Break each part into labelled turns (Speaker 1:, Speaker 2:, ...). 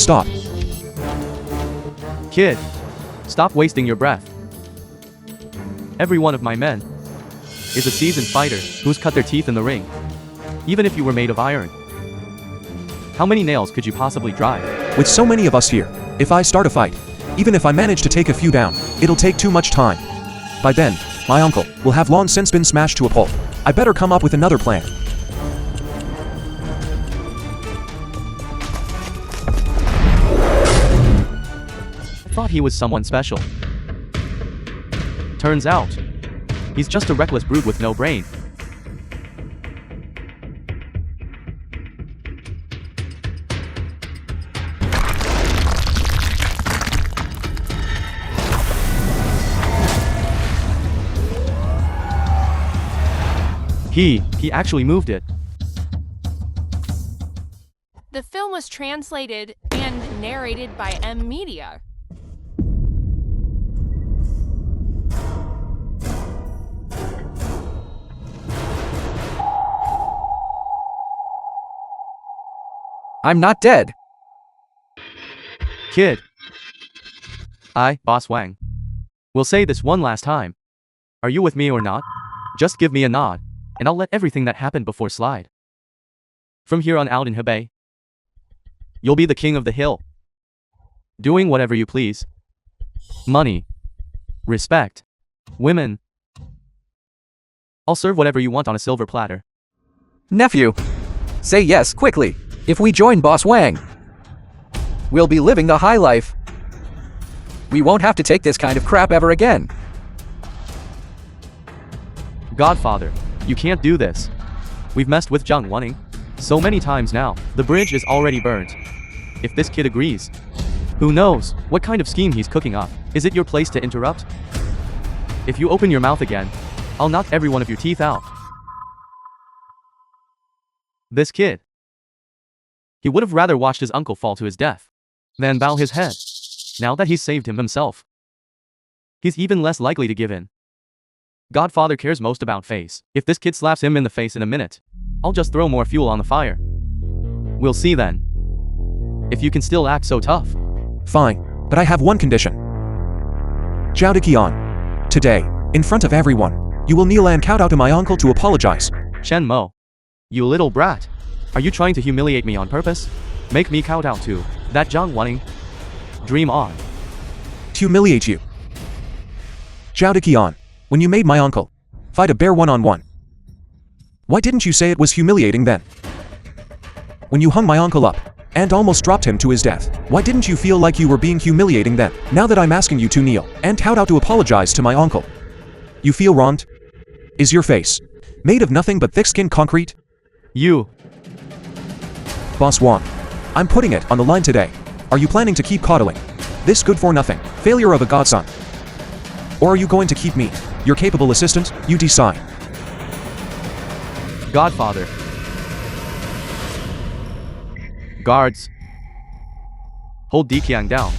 Speaker 1: Stop.
Speaker 2: Kid, stop wasting your breath. Every one of my men is a seasoned fighter who's cut their teeth in the ring. Even if you were made of iron, how many nails could you possibly drive?
Speaker 1: With so many of us here, if I start a fight, even if I manage to take a few down, it'll take too much time. By then, my uncle will have long since been smashed to a pulp. I better come up with another plan.
Speaker 2: I thought he was someone special. Turns out, he's just a reckless brute with no brain. He actually moved it.
Speaker 3: The film was translated and narrated by M Media.
Speaker 4: I'm not dead.
Speaker 2: Kid. Boss Wang, will say this one last time. Are you with me or not? Just give me a nod, and I'll let everything that happened before slide. From here on out in Hebei, you'll be the king of the hill. Doing whatever you please. Money. Respect. Women. I'll serve whatever you want on a silver platter.
Speaker 4: Nephew, say yes quickly. If we join Boss Wang, we'll be living the high life. We won't have to take this kind of crap ever again.
Speaker 2: Godfather, you can't do this. We've messed with Zhang Wanning so many times now. The bridge is already burnt. If this kid agrees, who knows what kind of scheme he's cooking up? Is it your place to interrupt? If you open your mouth again, I'll knock every one of your teeth out. This kid, he would have rather watched his uncle fall to his death than bow his head. Now that he's saved him himself, he's even less likely to give in. Godfather cares most about face. If this kid slaps him in the face in a minute, I'll just throw more fuel on the fire. We'll see then, if you can still act so tough.
Speaker 1: Fine, but I have one condition. Zhao Diqian, today, in front of everyone, you will kneel and kowtow to my uncle to apologize.
Speaker 2: Chen Mo, you little brat. Are you trying to humiliate me on purpose? Make me kowtow to that Zhang Wanning? Dream on.
Speaker 1: To humiliate you. Zhao Diqian, when you made my uncle fight a bear one-on-one, why didn't you say it was humiliating then? When you hung my uncle up and almost dropped him to his death, why didn't you feel like you were being humiliating then? Now that I'm asking you to kneel and kowtow to apologize to my uncle, you feel wronged? Is your face made of nothing but thick-skinned concrete?
Speaker 2: You.
Speaker 1: Boss Wang, I'm putting it on the line today. Are you planning to keep coddling this good-for-nothing failure of a godson? Or are you going to keep me, your capable assistant? You decide.
Speaker 2: Godfather. Guards. Hold Diqiang down.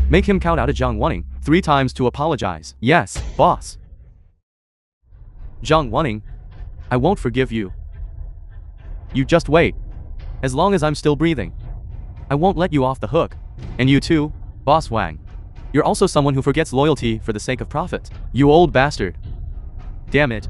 Speaker 2: Make him kowtow to Zhang Wanning 3 times to apologize. Yes, boss. Zhang Wanning, I won't forgive you. You just wait. As long as I'm still breathing, I won't let you off the hook. And you too, Boss Wang. You're also someone who forgets loyalty for the sake of profit. You old bastard. Damn it.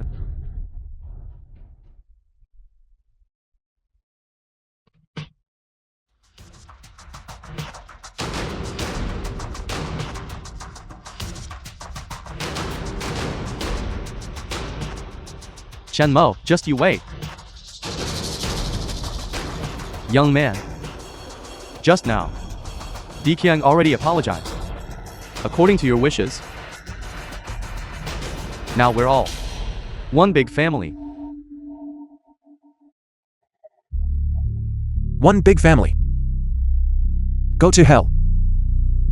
Speaker 2: Chen Mo, just you wait. Young man. Just now, Diqiang already apologized. According to your wishes. Now we're all one big family.
Speaker 1: One big family. Go to hell.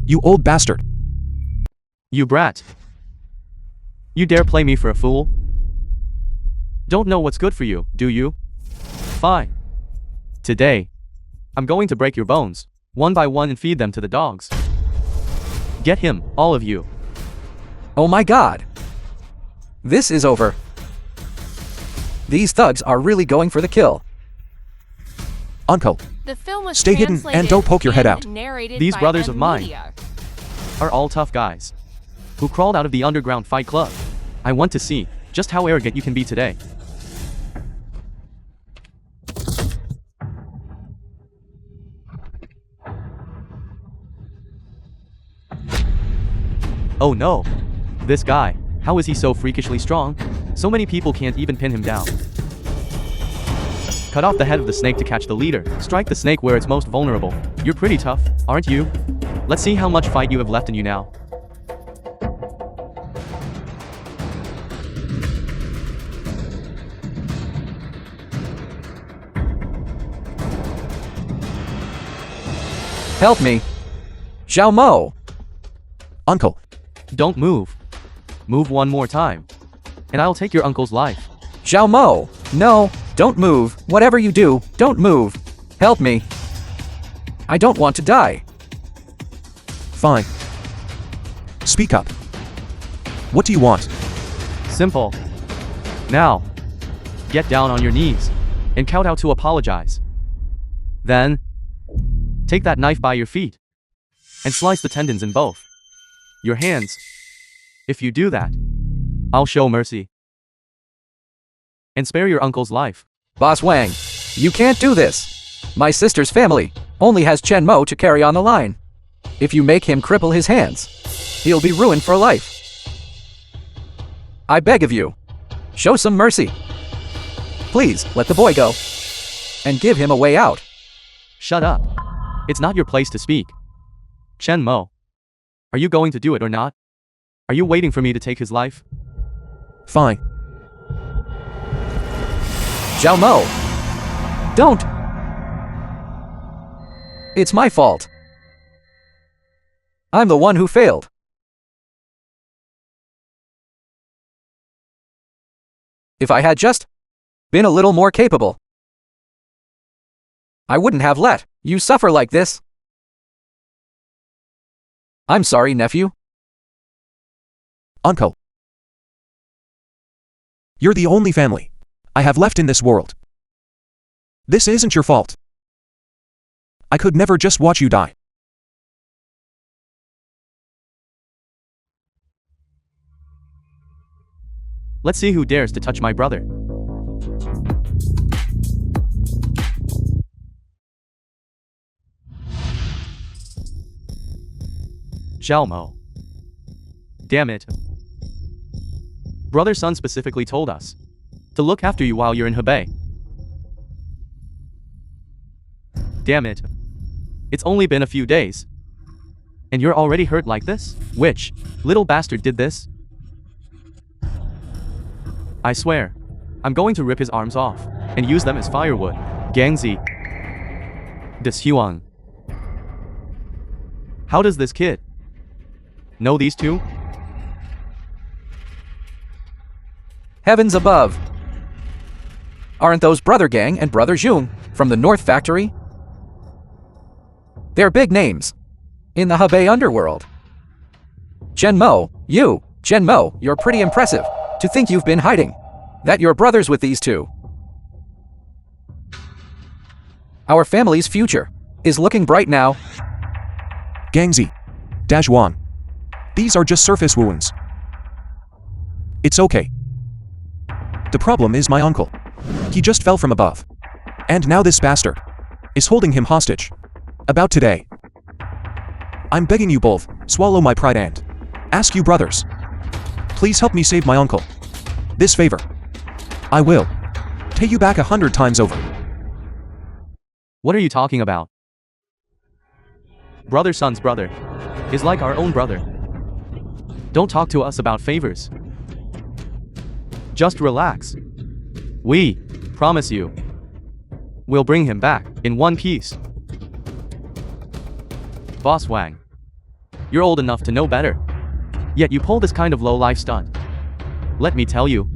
Speaker 1: You old bastard.
Speaker 2: You brat. You dare play me for a fool? Don't know what's good for you, do you? Fine. Today, I'm going to break your bones, one by one, and feed them to the dogs. Get him, all of you.
Speaker 4: Oh my god. This is over. These thugs are really going for the kill.
Speaker 1: Uncle,
Speaker 3: The film was
Speaker 1: Stay hidden and
Speaker 3: translated
Speaker 1: don't poke your head out.
Speaker 3: and narrated
Speaker 2: These
Speaker 3: by
Speaker 2: brothers of mine
Speaker 3: Media.
Speaker 2: are all tough guys who crawled out of the underground fight club. I want to see just how arrogant you can be today. Oh no! This guy, how is he so freakishly strong? So many people can't even pin him down. Cut off the head of the snake to catch the leader. Strike the snake where it's most vulnerable. You're pretty tough, aren't you? Let's see how much fight you have left in you now.
Speaker 4: Help me. Xiao Mo.
Speaker 1: Uncle,
Speaker 2: Don't move. Move one more time, and I'll take your uncle's life.
Speaker 4: Xiao Mo. No, don't move. Whatever you do, don't move. Help me. I don't want to die.
Speaker 1: fine. Speak up. What do you want?
Speaker 2: Simple. Now, get down on your knees and kowtow to apologize. Then, take that knife by your feet and slice the tendons in both your hands. If you do that, I'll show mercy and spare your uncle's life.
Speaker 4: Boss Wang, you can't do this. My sister's family only has Chen Mo to carry on the line. If you make him cripple his hands, he'll be ruined for life. I beg of you, show some mercy. Please, let the boy go and give him a way out.
Speaker 2: Shut up. It's not your place to speak. Chen Mo, are you going to do it or not? Are you waiting for me to take his life?
Speaker 1: Fine.
Speaker 4: Xiao Mo, don't. It's my fault. I'm the one who failed. If I had just been a little more capable, I wouldn't have let you suffer like this. I'm sorry, nephew.
Speaker 1: Uncle. You're the only family I have left in this world. This isn't your fault. I could never just watch you die.
Speaker 2: Let's see who dares to touch my brother. Xiao Mo. Damn it. Brother Sun specifically told us to look after you while you're in Hebei. Damn it. It's only been a few days. And you're already hurt like this? Which little bastard did this? I swear, I'm going to rip his arms off and use them as firewood. Gangzi. This Huang. How does this kid know these two?
Speaker 4: Heavens above. Aren't those Brother Gang and Brother Jung from the North Factory? They're big names in the Hebei underworld. Chen Mo, you're pretty impressive. To think you've been hiding that you're brothers with these two. Our family's future is looking bright now.
Speaker 1: Gangzi. Dazhuan. These are just surface wounds. It's okay. The problem is my uncle. He just fell from above. And now this bastard is holding him hostage. About today. I'm begging you both, swallow my pride and ask you brothers. Please help me save my uncle. This favor, I will pay you back 100 times over.
Speaker 2: What are you talking about? Brother Sun's brother is like our own brother. Don't talk to us about favors. Just relax. We promise you, we'll bring him back in one piece. Boss Wang, you're old enough to know better. Yet you pull this kind of low-life stunt. Let me tell you,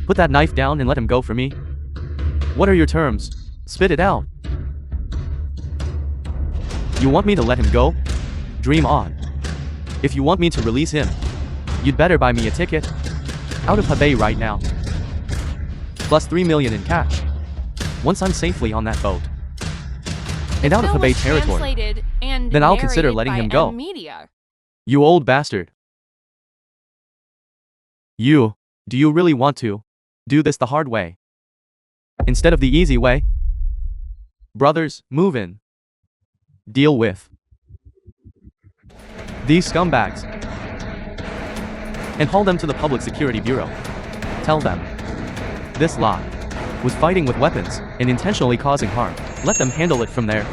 Speaker 2: put that knife down and let him go for me. What are your terms? Spit it out. You want me to let him go? Dream on. If you want me to release him, you'd better buy me a ticket out of Hebei right now. Plus 3 million in cash. Once I'm safely on that boat. and out of
Speaker 3: film
Speaker 2: Hebei
Speaker 3: was
Speaker 2: territory.
Speaker 3: translated and
Speaker 2: Then I'll consider
Speaker 3: narrated
Speaker 2: letting
Speaker 3: by
Speaker 2: him go.
Speaker 3: Media.
Speaker 2: You old bastard. Do you really want to do this the hard way instead of the easy way? Brothers, move in. Deal with these scumbags and haul them to the Public Security Bureau. Tell them this lot was fighting with weapons and intentionally causing harm. Let them handle it from there.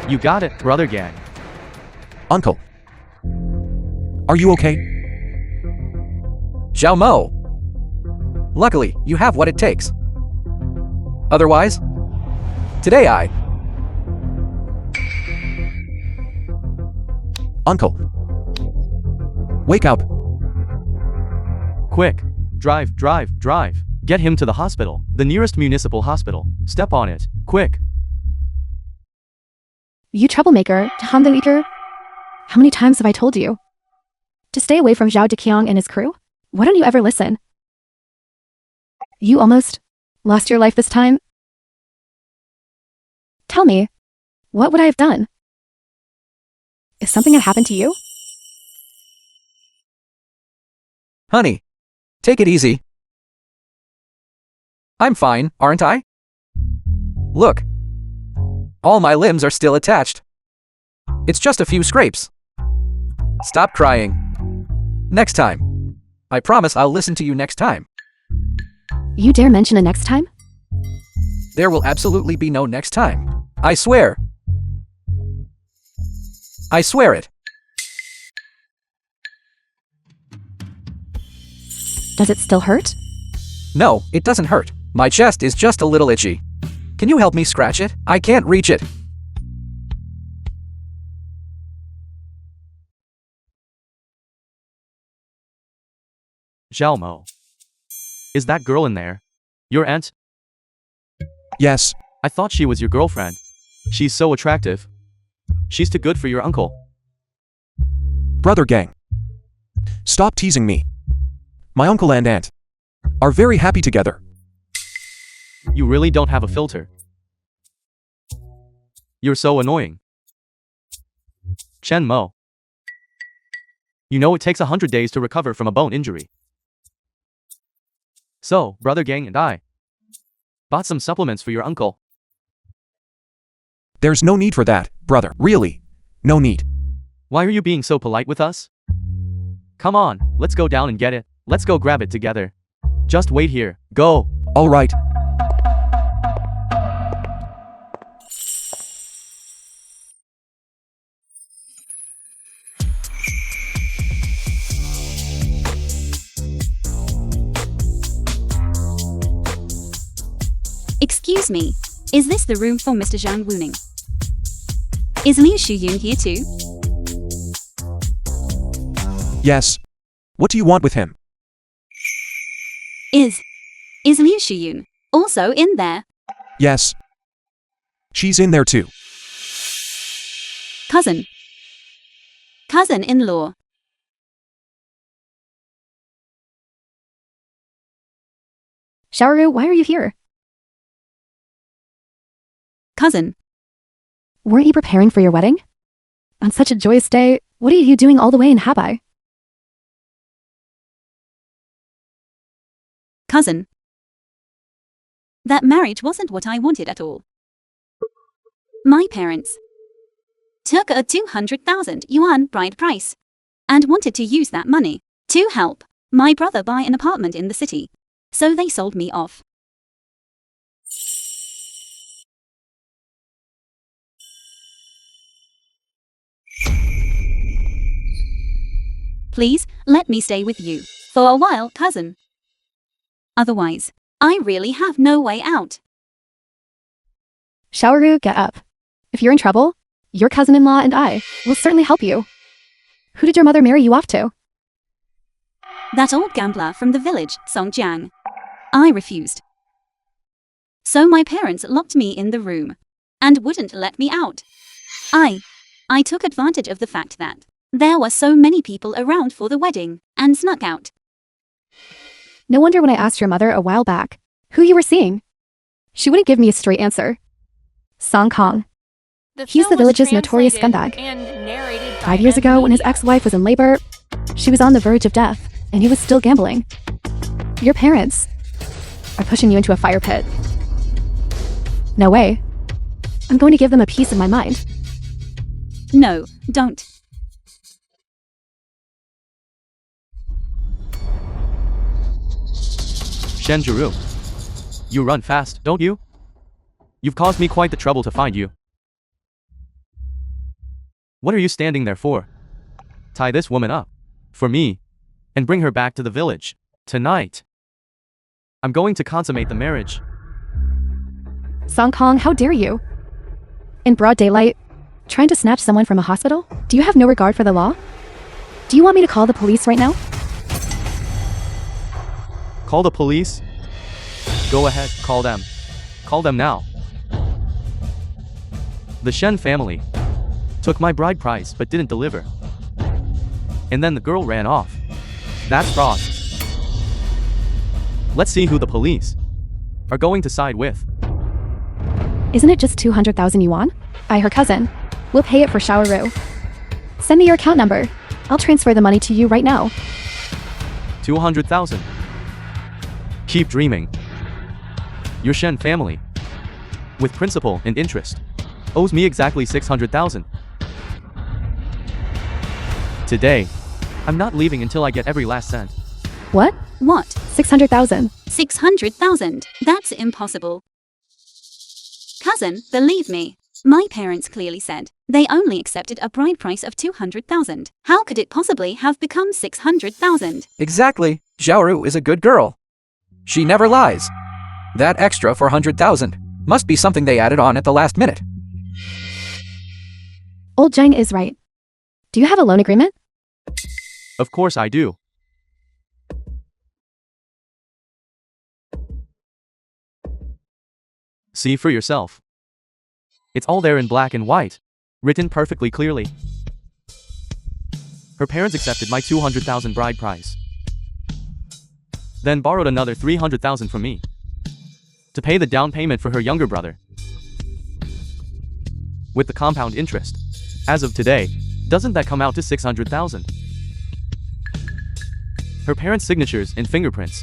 Speaker 2: You got it, brother gang.
Speaker 1: Uncle. Are you okay?
Speaker 4: Xiao Mo. Luckily, you have what it takes. Otherwise, today
Speaker 1: Uncle. Wake up.
Speaker 2: Quick. Drive. Get him to the hospital. The nearest municipal hospital. Step on it. Quick.
Speaker 5: You troublemaker, Hamdan Eater. How many times have I told you? To stay away from Zhao Deqiang and his crew? Why don't you ever listen? You almost lost your life this time? Tell me, what would I have done? If something had happened to you?
Speaker 4: honey, take it easy. I'm fine, aren't I? Look. All my limbs are still attached. It's just a few scrapes. Stop crying. Next time. I promise I'll listen to you next time.
Speaker 5: You dare mention a next time?
Speaker 4: There will absolutely be no next time. I swear. I swear it.
Speaker 5: Does it still hurt?
Speaker 4: No, it doesn't hurt. My chest is just a little itchy. Can you help me scratch it? I can't reach it.
Speaker 2: Xiaomo. Is that girl in there your aunt?
Speaker 1: Yes.
Speaker 2: I thought she was your girlfriend. She's so attractive. She's too good for your uncle.
Speaker 1: Brother gang. Stop teasing me. My uncle and aunt are very happy together.
Speaker 2: You really don't have a filter. You're so annoying. Chen Mo. You know it takes 100 days to recover from a bone injury. So, brother gang and I bought some supplements for your uncle.
Speaker 1: There's no need for that, brother. Really. No need.
Speaker 2: Why are you being so polite with us? Come on, let's go down and get it. Let's go grab it together. Just wait here. Go.
Speaker 1: All right.
Speaker 6: Excuse me, is this the room for Mr. Zhang Wuning? Is Liu Shuyun here too?
Speaker 1: Yes. What do you want with him?
Speaker 6: Is Liu Shuyun also in there?
Speaker 1: Yes. She's in there too.
Speaker 6: Cousin-in-law.
Speaker 5: Xiaoru, why are you here?
Speaker 6: Cousin.
Speaker 5: Weren't you preparing for your wedding? On such a joyous day, what are you doing all the way in Habai?
Speaker 6: Cousin. That marriage wasn't what I wanted at all. My parents took a 200,000 yuan bride price and wanted to use that money to help my brother buy an apartment in the city. So they sold me off. Please, let me stay with you for a while, cousin. Otherwise, I really have no way out.
Speaker 5: Xiaoru, get up. If you're in trouble, your cousin-in-law and I will certainly help you. Who did your mother marry you off to?
Speaker 6: That old gambler from the village, Songjiang. I refused. So my parents locked me in the room and wouldn't let me out. I took advantage of the fact that there were so many people around for the wedding and snuck out.
Speaker 5: No wonder when I asked your mother a while back who you were seeing, she wouldn't give me a straight answer. Song Kong. He's the
Speaker 3: film was
Speaker 5: village's notorious
Speaker 3: translated
Speaker 5: scumbag.
Speaker 3: and narrated by
Speaker 5: 5 years ago, when his
Speaker 3: ME.
Speaker 5: ex-wife was in labor, she was on the verge of death, and he was still gambling. Your parents are pushing you into a fire pit. No way. I'm going to give them a piece of my mind.
Speaker 6: No, don't.
Speaker 2: Shenjuru. You run fast, don't you? You've caused me quite the trouble to find you. What are you standing there for? Tie this woman up. For me. And bring her back to the village. Tonight. I'm going to consummate the marriage.
Speaker 5: Song Kong, how dare you? In broad daylight, trying to snatch someone from a hospital? Do you have no regard for the law? Do you want me to call the police right now?
Speaker 2: Call the police? Go ahead, call them. Call them now. The Shen family took my bride price but didn't deliver. And then the girl ran off. That's fraud. Let's see who the police are going to side with.
Speaker 5: Isn't it just 200,000 yuan? Her cousin. We'll pay it for Shaoru. Send me your account number. I'll transfer the money to you right now.
Speaker 2: 200,000. Keep dreaming. Your Shen family, with principal and interest, owes me exactly 600,000. Today, I'm not leaving until I get every last cent.
Speaker 5: What?
Speaker 6: What?
Speaker 5: 600,000.
Speaker 6: 600,000? That's impossible. Cousin, believe me. My parents clearly said they only accepted a bride price of 200,000. How could it possibly have become 600,000?
Speaker 4: Exactly. Xiaoru is a good girl. She never lies. That extra 400,000 must be something they added on at the last minute.
Speaker 5: Old Zhang is right. Do you have a loan agreement?
Speaker 2: Of course I do. See for yourself. It's all there in black and white, written perfectly clearly. Her parents accepted my 200,000 bride price, then borrowed another 300,000 from me to pay the down payment for her younger brother. With the compound interest, as of today, doesn't that come out to 600,000? Her parents' signatures and fingerprints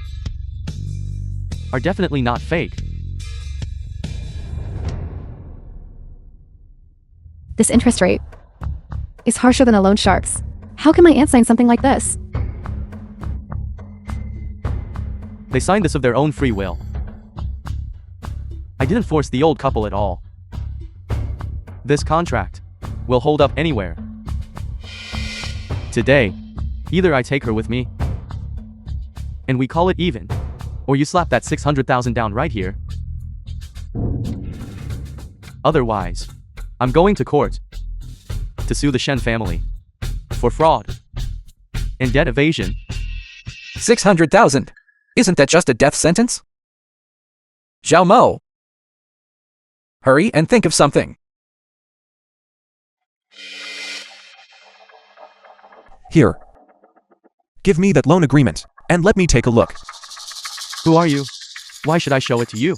Speaker 2: are definitely not fake.
Speaker 5: This interest rate is harsher than a loan shark's. How can my aunt sign something like this?
Speaker 2: They signed this of their own free will. I didn't force the old couple at all. This contract will hold up anywhere. Today, either I take her with me and we call it even, or you slap that 600,000 down right here. Otherwise, I'm going to court to sue the Shen family for fraud and debt evasion.
Speaker 4: 600,000? Isn't that just a death sentence? Zhao Mo. Hurry and think of something.
Speaker 1: Here. Give me that loan agreement, and let me take a look.
Speaker 2: Who are you? Why should I show it to you?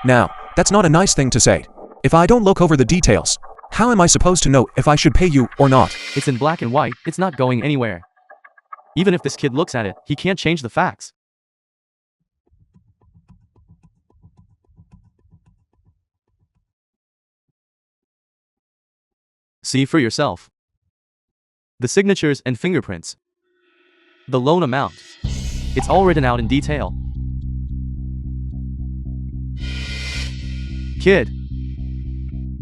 Speaker 1: Now, that's not a nice thing to say. If I don't look over the details, how am I supposed to know if I should pay you or not?
Speaker 2: It's in black and white, it's not going anywhere. Even if this kid looks at it, he can't change the facts. See for yourself. The signatures and fingerprints. The loan amount. It's all written out in detail. Kid.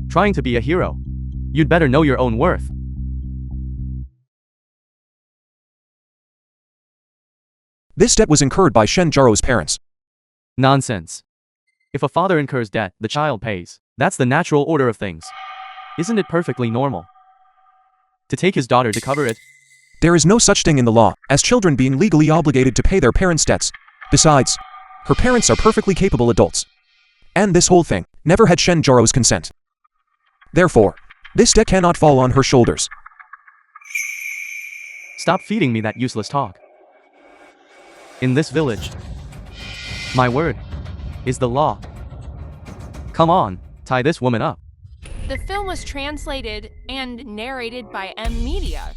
Speaker 2: Trying to be a hero. You'd better know your own worth.
Speaker 1: This debt was incurred by Shen Jaro's parents.
Speaker 2: Nonsense. If a father incurs debt, the child pays. That's the natural order of things. Isn't it perfectly normal to take his daughter to cover it?
Speaker 1: There is no such thing in the law as children being legally obligated to pay their parents' debts. Besides, her parents are perfectly capable adults. And this whole thing never had Shen Jaro's consent. Therefore, this debt cannot fall on her shoulders.
Speaker 2: Stop feeding me that useless talk. In this village, my word is the law. Come on, tie this woman up.
Speaker 3: The film was translated and narrated by M Media.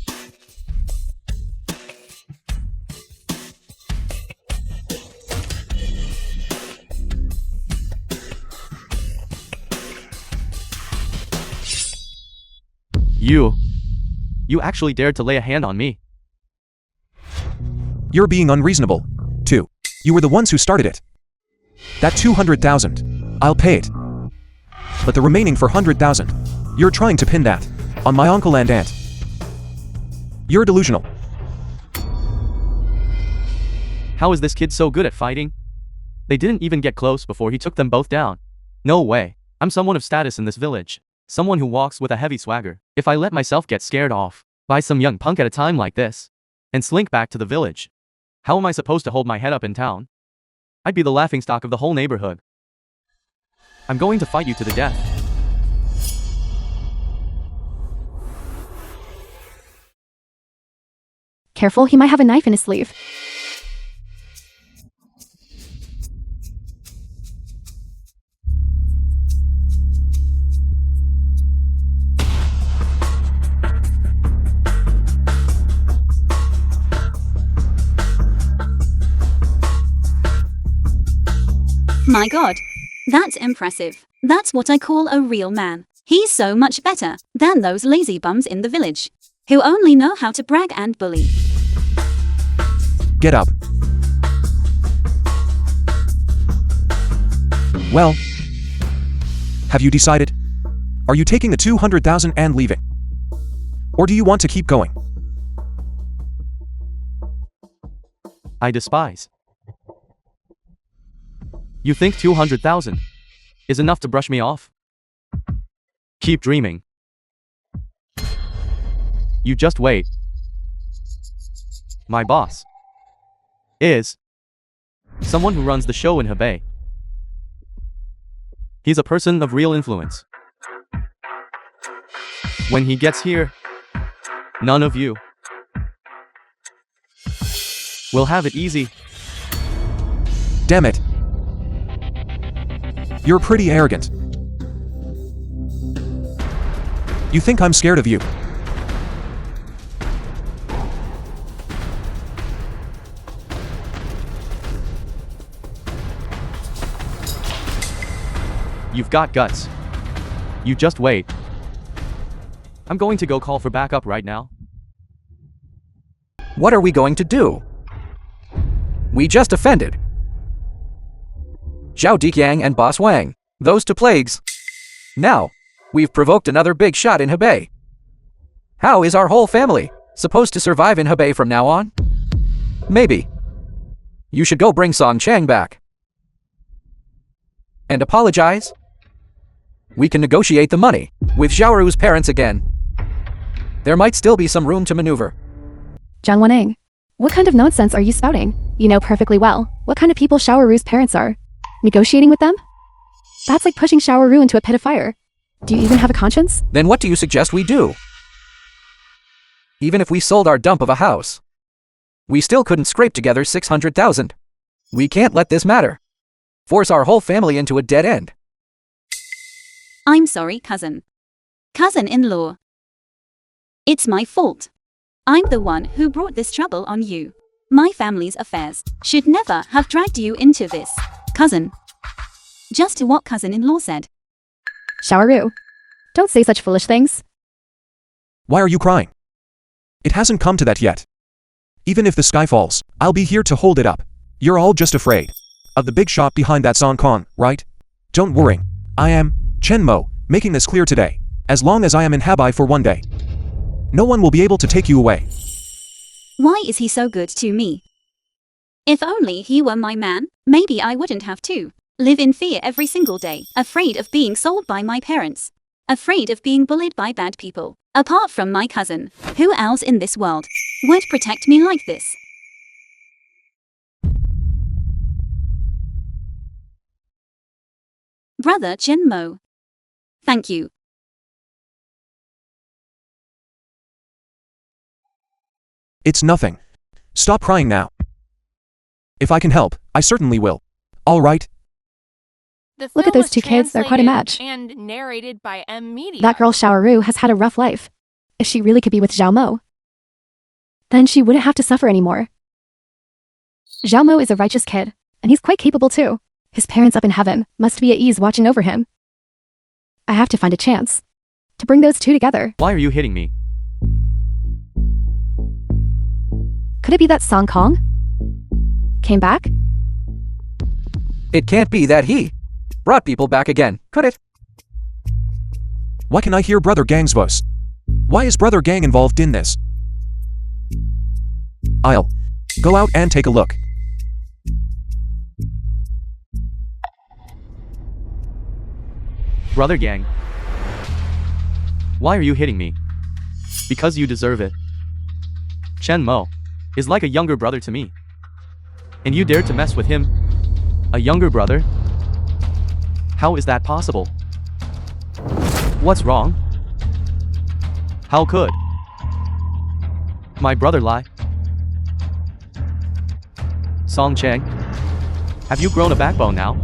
Speaker 2: You actually dared to lay a hand on me.
Speaker 1: You're being unreasonable, too. You were the ones who started it. That 200,000, I'll pay it. But the remaining 400,000, you're trying to pin that on my uncle and aunt. You're delusional.
Speaker 2: How is this kid so good at fighting? They didn't even get close before he took them both down. No way. I'm someone of status in this village. Someone who walks with a heavy swagger. If I let myself get scared off by some young punk at a time like this, and slink back to the village, how am I supposed to hold my head up in town? I'd be the laughingstock of the whole neighborhood. I'm going to fight you to the death.
Speaker 5: Careful, he might have a knife in his sleeve.
Speaker 6: My god. That's impressive. That's what I call a real man. He's so much better than those lazy bums in the village, who only know how to brag and bully.
Speaker 1: Get up. Well, have you decided? Are you taking the 200,000 and leaving? Or do you want to keep going?
Speaker 2: I despise. You think 200,000 is enough to brush me off? Keep dreaming. You just wait. My boss is someone who runs the show in Hebei. He's a person of real influence. When he gets here, none of you will have it easy.
Speaker 1: Damn it. You're pretty arrogant. You think I'm scared of you?
Speaker 2: You've got guts. You just wait. I'm going to go call for backup right now.
Speaker 4: What are we going to do? We just offended Zhao Dikyang and Boss Wang, those two plagues. Now, we've provoked another big shot in Hebei. How is our whole family supposed to survive in Hebei from now on? Maybe you should go bring Song Chang back and apologize. We can negotiate the money with Xiaoru's parents again. There might still be some room to maneuver.
Speaker 5: Zhang Wenning, what kind of nonsense are you spouting? You know perfectly well what kind of people Xiaoru's parents are. Negotiating with them? That's like pushing Xiaoru into a pit of fire. Do you even have a conscience?
Speaker 4: Then what do you suggest we do? Even if we sold our dump of a house, we still couldn't scrape together 600,000. We can't let this matter. Force our whole family into a dead end.
Speaker 6: I'm sorry, cousin. Cousin-in-law. It's my fault. I'm the one who brought this trouble on you. My family's affairs should never have dragged you into this. Cousin. Just what cousin-in-law said.
Speaker 5: Xiaoru, don't say such foolish things.
Speaker 1: Why are you crying? It hasn't come to that yet. Even if the sky falls, I'll be here to hold it up. You're all just afraid of the big shop behind that Song Kong, right? Don't worry. I am, Chen Mo, making this clear today. As long as I am in Hebei for one day, no one will be able to take you away.
Speaker 6: Why is he so good to me? If only he were my man, maybe I wouldn't have to live in fear every single day, afraid of being sold by my parents, afraid of being bullied by bad people. Apart from my cousin, who else in this world would protect me like this? Brother Chen Mo. Thank you.
Speaker 1: It's nothing. Stop crying now. If I can help, I certainly will. All right?
Speaker 3: The
Speaker 5: Look at
Speaker 3: film
Speaker 5: those
Speaker 3: was
Speaker 5: two kids, they're quite a match.
Speaker 3: translated and narrated by M Media.
Speaker 5: That girl Xiaoru has had a rough life. If she really could be with Zhao Mo, then she wouldn't have to suffer anymore. Zhao Mo is a righteous kid, and he's quite capable too. His parents up in heaven must be at ease watching over him. I have to find a chance to bring those two together.
Speaker 2: Why are you hitting me?
Speaker 5: Could it be that Song Kong came back?
Speaker 4: It can't be that he brought people back again, could it?
Speaker 1: Why can I hear Brother Gang's voice? Why is Brother Gang involved in this? I'll go out and take a look.
Speaker 2: Brother Gang. Why are you hitting me? Because you deserve it. Chen Mo is like a younger brother to me. And you dared to mess with him? A younger brother? How is that possible? What's wrong? How could my brother lie? Song Cheng, have you grown a backbone now?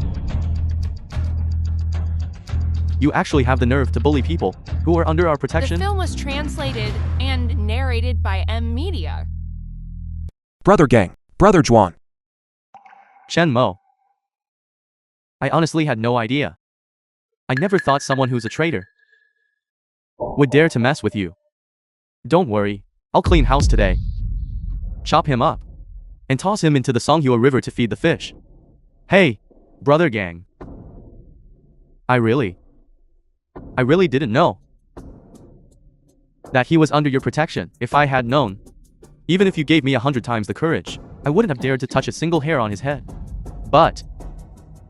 Speaker 2: You actually have the nerve to bully people who are under our
Speaker 3: The
Speaker 2: protection?
Speaker 3: film was translated and narrated by M Media.
Speaker 1: Brother Gang, Brother Juan.
Speaker 2: Chen Mo. I honestly had no idea. I never thought someone who's a traitor would dare to mess with you. Don't worry, I'll clean house today. Chop him up and toss him into the Songhua River to feed the fish. Hey, Brother Gang. I really didn't know that he was under your protection. If I had known, even if you gave me 100 times the courage, I wouldn't have dared to touch a single hair on his head. But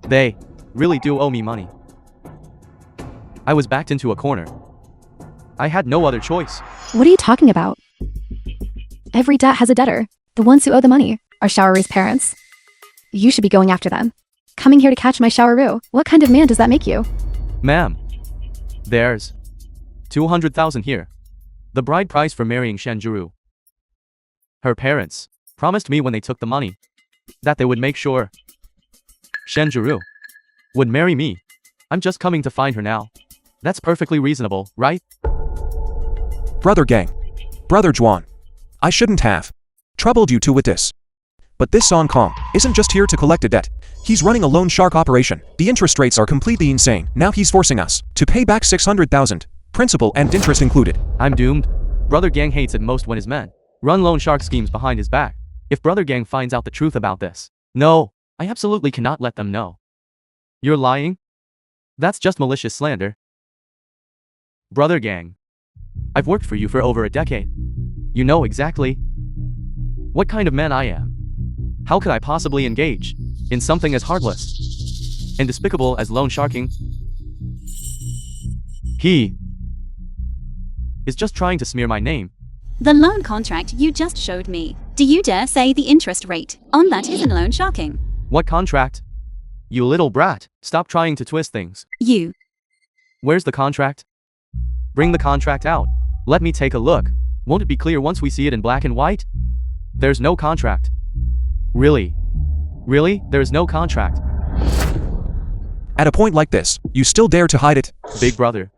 Speaker 2: they really do owe me money. I was backed into a corner. I had no other choice.
Speaker 5: What are you talking about? Every debt has a debtor. The ones who owe the money are Xiaoru's parents. You should be going after them. Coming here to catch my Xiaoru. What kind of man does that make you?
Speaker 2: Ma'am, there's 200,000 here. The bride price for marrying Shenjuru. Her parents promised me when they took the money that they would make sure Shenjuru would marry me. I'm just coming to find her now. That's perfectly reasonable, right?
Speaker 1: Brother Gang, Brother Juan. I shouldn't have troubled you two with this. But this Song Kong isn't just here to collect a debt. He's running a loan shark operation. The interest rates are completely insane. Now he's forcing us to pay back 600,000, principal and interest included.
Speaker 2: I'm doomed. Brother Gang hates it most when his men run loan shark schemes behind his back. If Brother Gang finds out the truth about this, no, I absolutely cannot let them know. You're lying? That's just malicious slander. Brother Gang, I've worked for you for over a decade. You know exactly what kind of man I am. How could I possibly engage in something as heartless and despicable as loan sharking? He is just trying to smear my name.
Speaker 6: The loan contract you just showed me. Do you dare say the interest rate on that isn't loan sharking?
Speaker 2: What contract? You little brat, stop trying to twist things.
Speaker 6: You.
Speaker 2: Where's the contract? Bring the contract out. Let me take a look. Won't it be clear once we see it in black and white? There's no contract. Really? Really? There's no contract.
Speaker 1: At a point like this, you still dare to hide it?
Speaker 2: Big brother.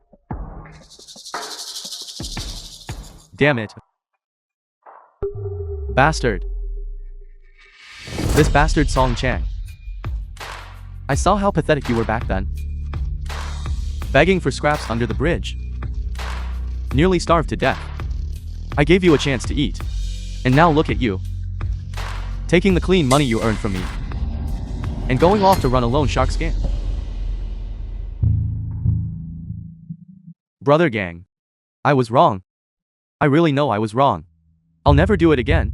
Speaker 2: Damn it. Bastard. This bastard Song Chang. I saw how pathetic you were back then. Begging for scraps under the bridge. Nearly starved to death. I gave you a chance to eat. And now look at you. Taking the clean money you earned from me. And going off to run a loan shark scam. Brother Gang. I was wrong. I really know I was wrong. I'll never do it again.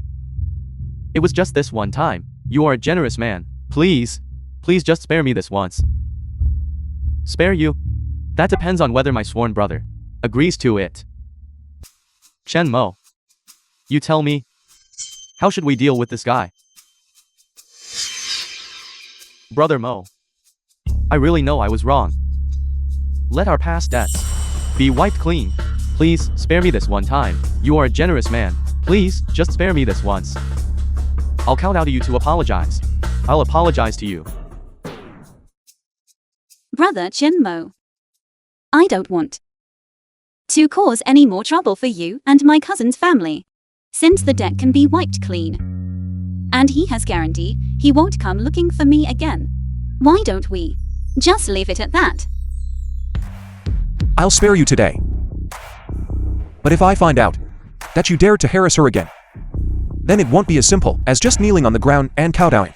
Speaker 2: It was just this one time. You are a generous man. Please. Please just spare me this once. Spare you? That depends on whether my sworn brother agrees to it. Chen Mo. You tell me. How should we deal with this guy? Brother Mo. I really know I was wrong. Let our past debts be wiped clean. Please, spare me this one time. You are a generous man. Please, just spare me this once. I'll kowtow to you to apologize. I'll apologize to you.
Speaker 6: Brother Chenmo. I don't want to cause any more trouble for you and my cousin's family, since the debt can be wiped clean. And he has guaranteed he won't come looking for me again. Why don't we just leave it at that?
Speaker 1: I'll spare you today. But if I find out that you dared to harass her again, then it won't be as simple as just kneeling on the ground and kowtowing.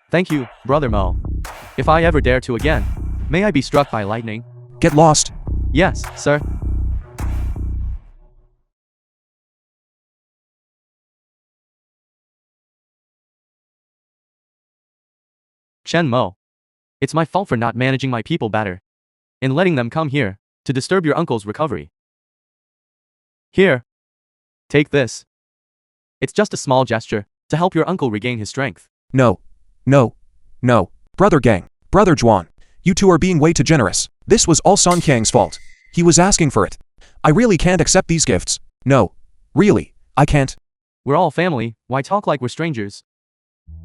Speaker 2: Thank you, Brother Mo. If I ever dare to again, may I be struck by lightning?
Speaker 1: Get lost.
Speaker 2: Yes, sir. Chen Mo. It's my fault for not managing my people better, and letting them come here to disturb your uncle's recovery. Here. Take this. It's just a small gesture to help your uncle regain his strength.
Speaker 1: No. No. No. Brother Gang. Brother Juan. You two are being way too generous. This was all Song Kang's fault. He was asking for it. I really can't accept these gifts. No. Really. I can't.
Speaker 2: We're all family, why talk like we're strangers?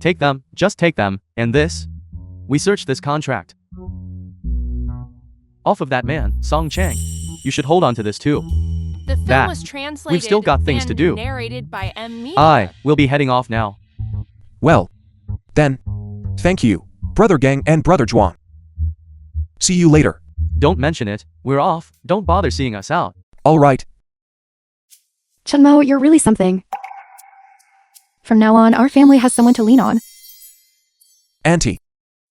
Speaker 2: Take them, just take them, and this? We searched this contract. Off of that man, Song Chang. You should hold on to this too.
Speaker 3: The film
Speaker 2: That.
Speaker 3: was translated
Speaker 2: We've still got things
Speaker 3: and
Speaker 2: to do.
Speaker 3: narrated by M.
Speaker 2: I will be heading off now.
Speaker 1: Well. Then. Thank you, Brother Gang and Brother Juan. See you later.
Speaker 2: Don't mention it, we're off, don't bother seeing us out.
Speaker 1: All right.
Speaker 5: Chenmo, you're really something. From now on, our family has someone to lean on.
Speaker 1: Auntie.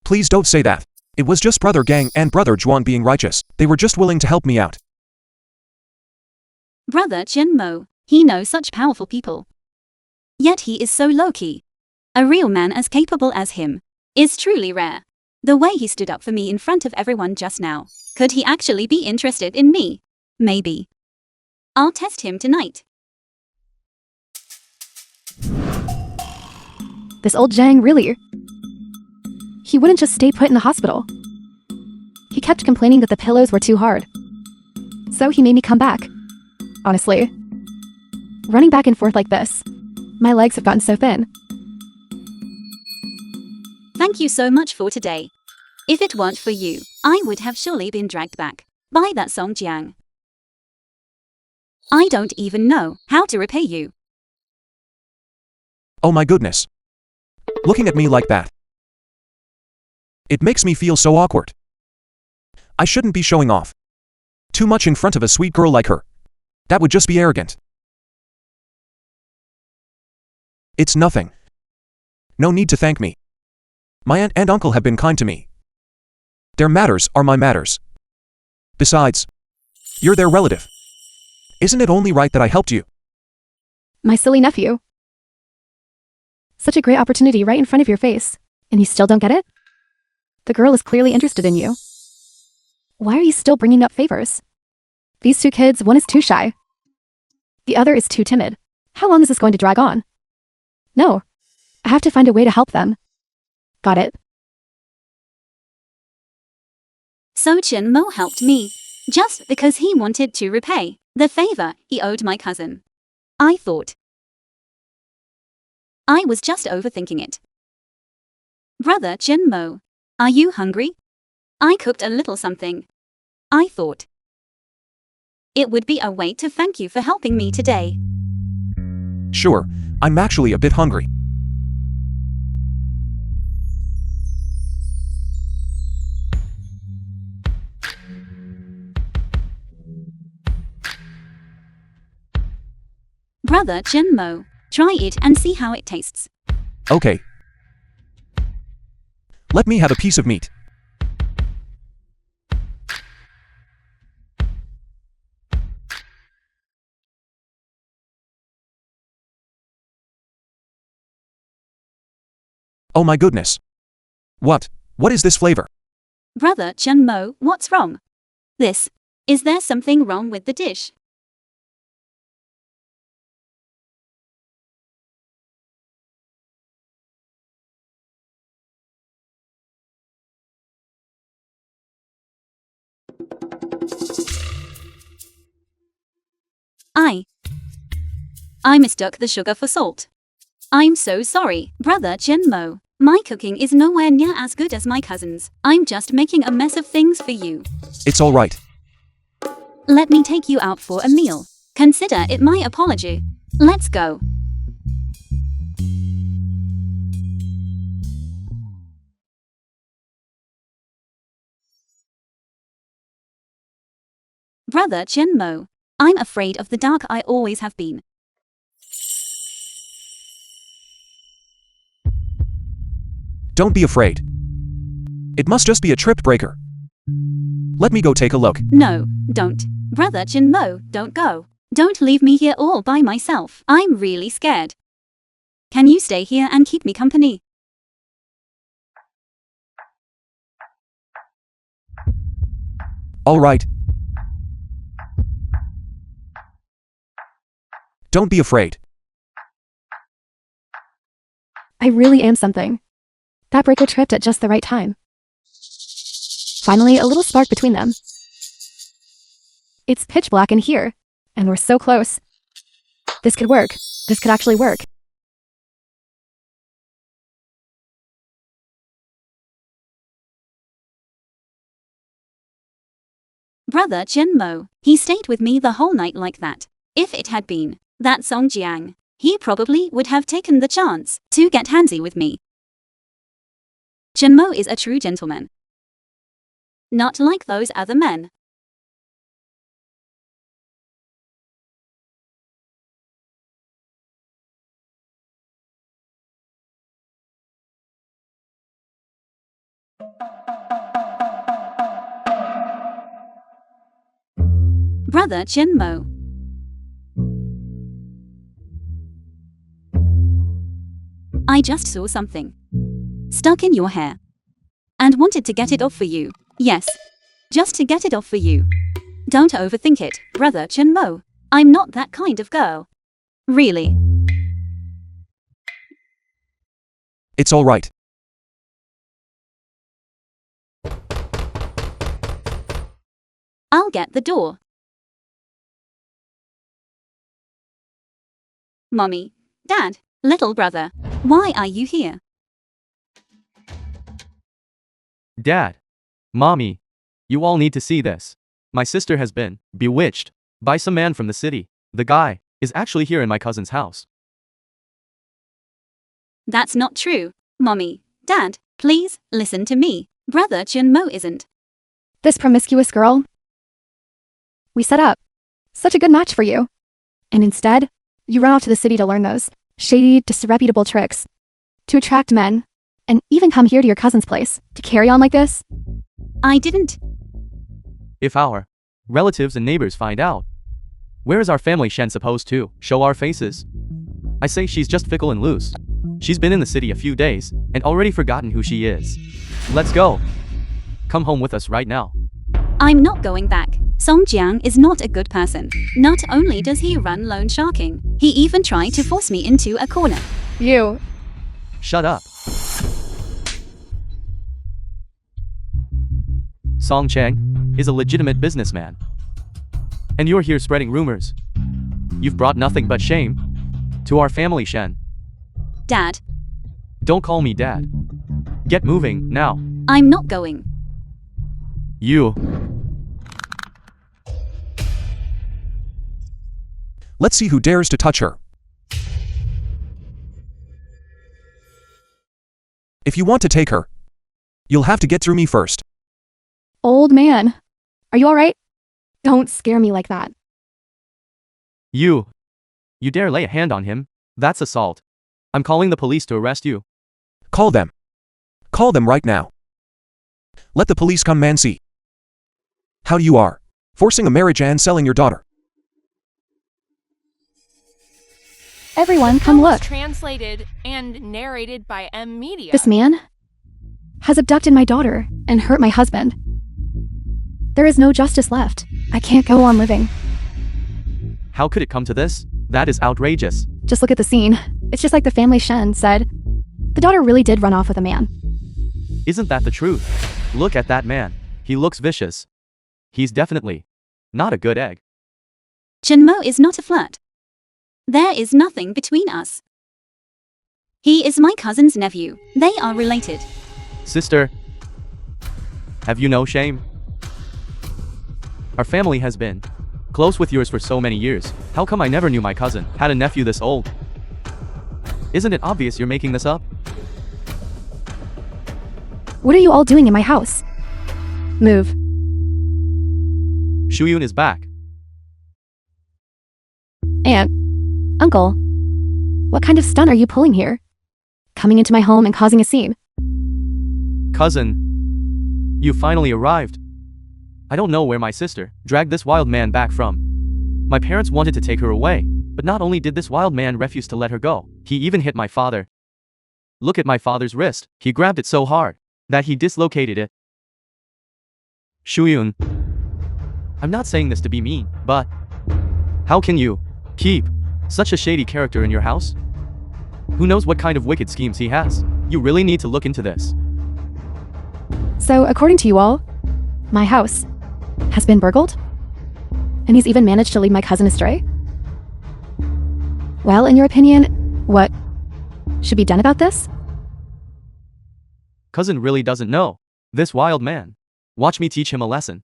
Speaker 1: Please don't say that. It was just Brother Gang and Brother Juan being righteous. They were just willing to help me out.
Speaker 6: Brother Chenmo. He knows such powerful people. Yet he is so low-key. A real man as capable as him is truly rare. The way he stood up for me in front of everyone just now. Could he actually be interested in me? Maybe. I'll test him tonight.
Speaker 5: This old Zhang really... He wouldn't just stay put in the hospital. He kept complaining that the pillows were too hard. So he made me come back. Honestly. Running back and forth like this, my legs have gotten so thin.
Speaker 6: Thank you so much for today. If it weren't for you, I would have surely been dragged back by that Song Jiang. I don't even know how to repay you.
Speaker 1: Oh my goodness. Looking at me like that. It makes me feel so awkward. I shouldn't be showing off too much in front of a sweet girl like her. That would just be arrogant. It's nothing. No need to thank me. My aunt and uncle have been kind to me. Their matters are my matters. Besides, you're their relative. Isn't it only right that I helped you?
Speaker 5: My silly nephew. Such a great opportunity right in front of your face, and you still don't get it? The girl is clearly interested in you. Why are you still bringing up favors? These two kids, one is too shy. The other is too timid. How long is this going to drag on? No. I have to find a way to help them. Got it.
Speaker 6: So Chen Mo helped me, just because he wanted to repay the favor he owed my cousin. I thought. I was just overthinking it. Brother Chen Mo, are you hungry? I cooked a little something. I thought it would be a way to thank you for helping me today.
Speaker 1: Sure, I'm actually a bit hungry.
Speaker 6: Brother Chen Mo, try it and see how it tastes.
Speaker 1: Okay. Let me have a piece of meat. Oh my goodness. What is this flavor?
Speaker 6: Brother Chen Mo, what's wrong? Is there something wrong with the dish? I mistook the sugar for salt. I'm so sorry, Brother Chen Mo. My cooking is nowhere near as good as my cousin's. I'm just making a mess of things for you.
Speaker 1: It's all right.
Speaker 6: Let me take you out for a meal. Consider it my apology. Let's go. Brother Chenmo, I'm afraid of the dark. I always have been.
Speaker 1: Don't be afraid. It must just be a trip breaker. Let me go take a look.
Speaker 6: No, don't. Brother Chenmo, don't go. Don't leave me here all by myself. I'm really scared. Can you stay here and keep me company?
Speaker 1: All right. Don't be afraid.
Speaker 5: I really am something. That breaker tripped at just the right time. Finally, a little spark between them. It's pitch black in here, and we're so close. This could work. This could actually work.
Speaker 6: Brother Chenmo, he stayed with me the whole night like that. If it had been that Song Jiang, he probably would have taken the chance to get handsy with me. Chenmo is a true gentleman. Not like those other men. Brother Chenmo. I just saw something stuck in your hair and wanted to get it off for you. Yes, just to get it off for you. Don't overthink it, Brother Chenmo. I'm not that kind of girl. Really.
Speaker 1: It's all right.
Speaker 6: I'll get the door. Mommy, Dad, little brother, why are you here?
Speaker 2: Dad, Mommy, you all need to see this. My sister has been bewitched by some man from the city. The guy is actually here in my cousin's house.
Speaker 6: That's not true. Mommy, Dad, please listen to me. Brother Chenmo isn't.
Speaker 5: This promiscuous girl. We set up. Such a good match for you. And instead, you run off to the city to learn those shady, disreputable tricks. To attract men. And even come here to your cousin's place. To carry on like this.
Speaker 6: I didn't.
Speaker 2: If our relatives and neighbors find out, where is our family Shen supposed to show our faces? I say she's just fickle and loose. She's been in the city a few days and already forgotten who she is. Let's go. Come home with us right now.
Speaker 6: I'm not going back. Song Jiang is not a good person. Not only does he run loan sharking, he even tried to force me into a corner.
Speaker 5: You.
Speaker 2: Shut up. Song Cheng is a legitimate businessman. And you're here spreading rumors. You've brought nothing but shame to our family, Shen.
Speaker 6: Dad,
Speaker 2: Don't call me Dad. Get moving, now.
Speaker 6: I'm not going.
Speaker 2: You.
Speaker 1: Let's see who dares to touch her. If you want to take her, you'll have to get through me first.
Speaker 5: Old man. Are you alright? Don't scare me like that.
Speaker 2: You. You dare lay a hand on him? That's assault. I'm calling the police to arrest you.
Speaker 1: Call them. Call them right now. Let the police come, man, see how you are, forcing a marriage and selling your daughter.
Speaker 5: Everyone, come
Speaker 3: Film was
Speaker 5: look.
Speaker 3: Translated and narrated by M Media.
Speaker 5: This man has abducted my daughter and hurt my husband. There is no justice left. I can't go on living.
Speaker 2: How could it come to this? That is outrageous.
Speaker 5: Just look at the scene. It's just like the family Shen said. The daughter really did run off with a man.
Speaker 2: Isn't that the truth? Look at that man. He looks vicious. He's definitely not a good egg.
Speaker 6: Chenmo is not a flirt. There is nothing between us. He is my cousin's nephew. They are related.
Speaker 2: Sister, have you no shame? Our family has been close with yours for so many years. How come I never knew my cousin had a nephew this old? Isn't it obvious you're making this up?
Speaker 5: What are you all doing in my house? Move.
Speaker 2: Shuyun is back.
Speaker 5: Aunt. Uncle. What kind of stunt are you pulling here? Coming into my home and causing a scene.
Speaker 2: Cousin, you finally arrived. I don't know where my sister dragged this wild man back from. My parents wanted to take her away, but not only did this wild man refuse to let her go, he even hit my father. Look at my father's wrist. He grabbed it so hard that he dislocated it. Shuyun, I'm not saying this to be mean, but how can you keep such a shady character in your house? Who knows what kind of wicked schemes he has? You really need to look into this.
Speaker 5: So, according to you all, my house has been burgled? And he's even managed to lead my cousin astray? Well, in your opinion, what should be done about this?
Speaker 2: Cousin really doesn't know this wild man. Watch me teach him a lesson.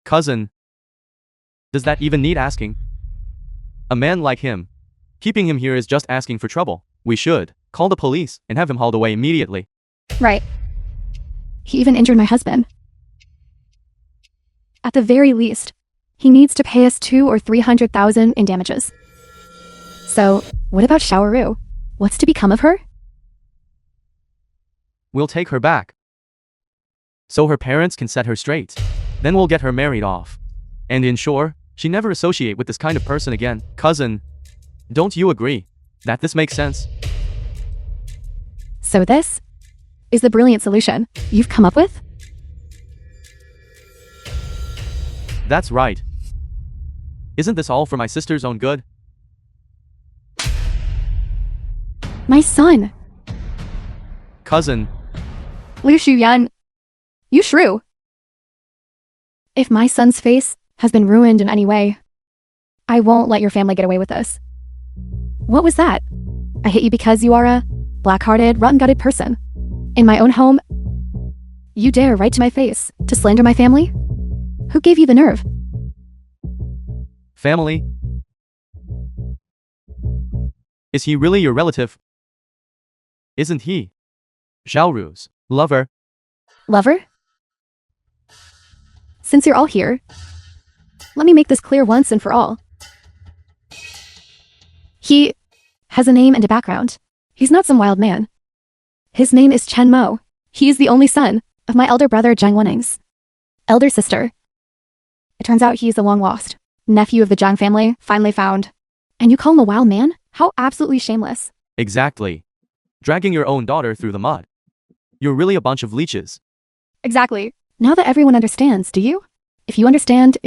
Speaker 2: Cousin, does that even need asking? A man like him, keeping him here is just asking for trouble. We should call the police and have him hauled away immediately.
Speaker 5: Right. He even injured my husband. At the very least, he needs to pay us 200,000 or 300,000 in damages. So, what about Xiaoru? What's to become of her?
Speaker 2: We'll take her back, so her parents can set her straight. Then we'll get her married off and ensure she never associate with this kind of person again. Cousin, don't you agree that this makes sense?
Speaker 5: So this is the brilliant solution you've come up with?
Speaker 2: That's right. Isn't this all for my sister's own good?
Speaker 5: My son,
Speaker 2: Cousin,
Speaker 5: Liu Shuyan. You shrew. If my son's face has been ruined in any way, I won't let your family get away with this. What was that? I hate you because you are a black-hearted, rotten-gutted person. In my own home, you dare right to my face to slander my family? Who gave you the nerve?
Speaker 2: family? Is he really your relative? Isn't he Xiaoru's lover?
Speaker 5: Lover? Since you're all here, let me make this clear once and for all. He has a name and a background. He's not some wild man. His name is Chen Mo. He is the only son of my elder brother Zhang Wennings's elder sister. It turns out he's the long-lost nephew of the Zhang family, finally found. And you call him a wild man? How absolutely shameless.
Speaker 2: Exactly. Dragging your own daughter through the mud. You're really a bunch of leeches.
Speaker 5: Exactly. Now that everyone understands, do you? If you understand,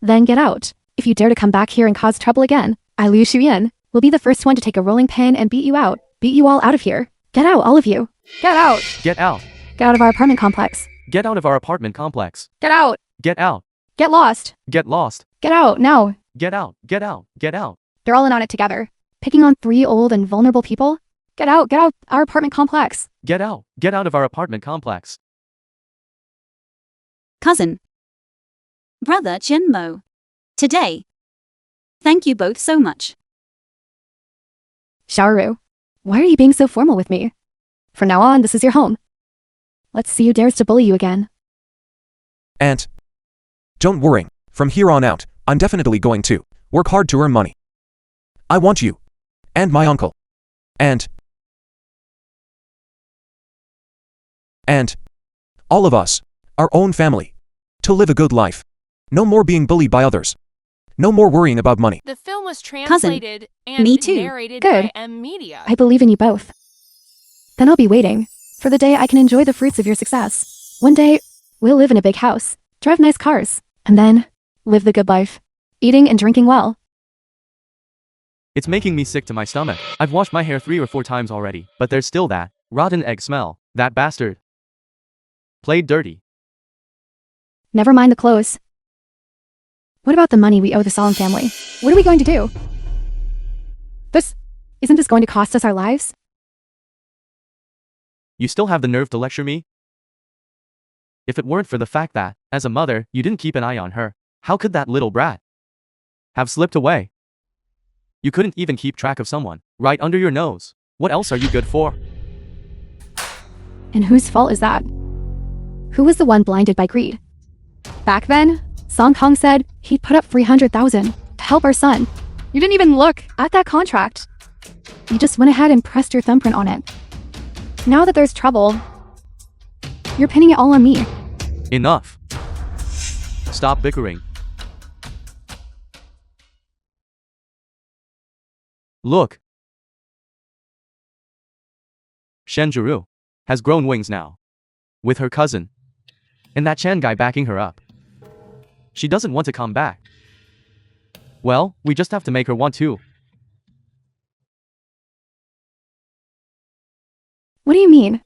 Speaker 5: then get out. If you dare to come back here and cause trouble again, I, Liu Shuyan, will be the first one to take a rolling pin and beat you out. Beat you all out of here. Get out, all of you. Get out.
Speaker 2: Get out.
Speaker 5: Get out of our apartment complex.
Speaker 2: Get out of our apartment complex.
Speaker 5: Get out.
Speaker 2: Get out.
Speaker 5: Get lost.
Speaker 2: Get lost.
Speaker 5: Get out, now.
Speaker 2: Get out. Get out. Get out.
Speaker 5: They're all in on it together. Picking on 3 old and vulnerable people? Get out our apartment complex.
Speaker 2: Get out. Get out of our apartment complex.
Speaker 6: Cousin. Brother Chen Mo. Today. Thank you both so much.
Speaker 5: Xiaoru, why are you being so formal with me? From now on, this is your home. Let's see who dares to bully you again.
Speaker 1: Aunt. Don't worry. From here on out, I'm definitely going to work hard to earn money. I want you. And my uncle. And all of us, our own family, to live a good life. No more being bullied by others. No more worrying about money.
Speaker 3: The film was translated and
Speaker 6: me too.
Speaker 3: narrated
Speaker 5: Good.
Speaker 3: by M Media.
Speaker 5: I believe in you both. Then I'll be waiting for the day I can enjoy the fruits of your success. One day, we'll live in a big house, drive nice cars, and then live the good life, eating and drinking well.
Speaker 2: It's making me sick to my stomach. I've washed my hair 3 or 4 times already, but there's still that rotten egg smell. That bastard played dirty.
Speaker 5: Never mind the clothes. What about the money we owe the Solemn family? What are we going to do? Isn't this going to cost us our lives?
Speaker 2: You still have the nerve to lecture me? If it weren't for the fact that, as a mother, you didn't keep an eye on her, how could that little brat have slipped away? You couldn't even keep track of someone right under your nose. What else are you good for?
Speaker 5: And whose fault is that? Who was the one blinded by greed? Back then, Song Kong said he'd put up 300,000 to help our son. You didn't even look at that contract. You just went ahead and pressed your thumbprint on it. Now that there's trouble, you're pinning it all on me.
Speaker 2: Enough. Stop bickering. Look. Shenjuru has grown wings now. With her cousin. And that Chen guy backing her up. She doesn't want to come back. Well, we just have to make her want to.
Speaker 5: What do you mean?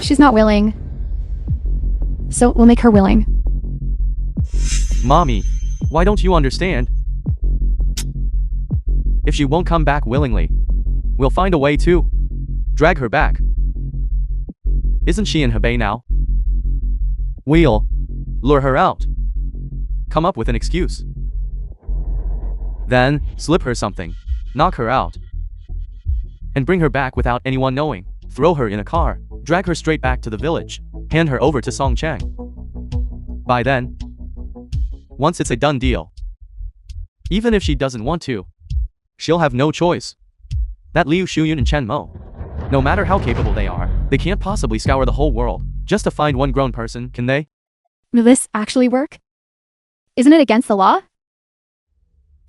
Speaker 5: She's not willing. So we'll make her willing.
Speaker 2: Mommy, why don't you understand? If she won't come back willingly, we'll find a way to drag her back. Isn't she in Hebei now? We'll lure her out. Come up with an excuse. Then, slip her something, knock her out, and bring her back without anyone knowing. Throw her in a car, drag her straight back to the village, hand her over to Song Chang. By then, once it's a done deal, even if she doesn't want to, she'll have no choice. That Liu Shuyun and Chen Mo, no matter how capable they are, they can't possibly scour the whole world just to find one grown person, can they?
Speaker 5: Will this actually work? Isn't it against the law?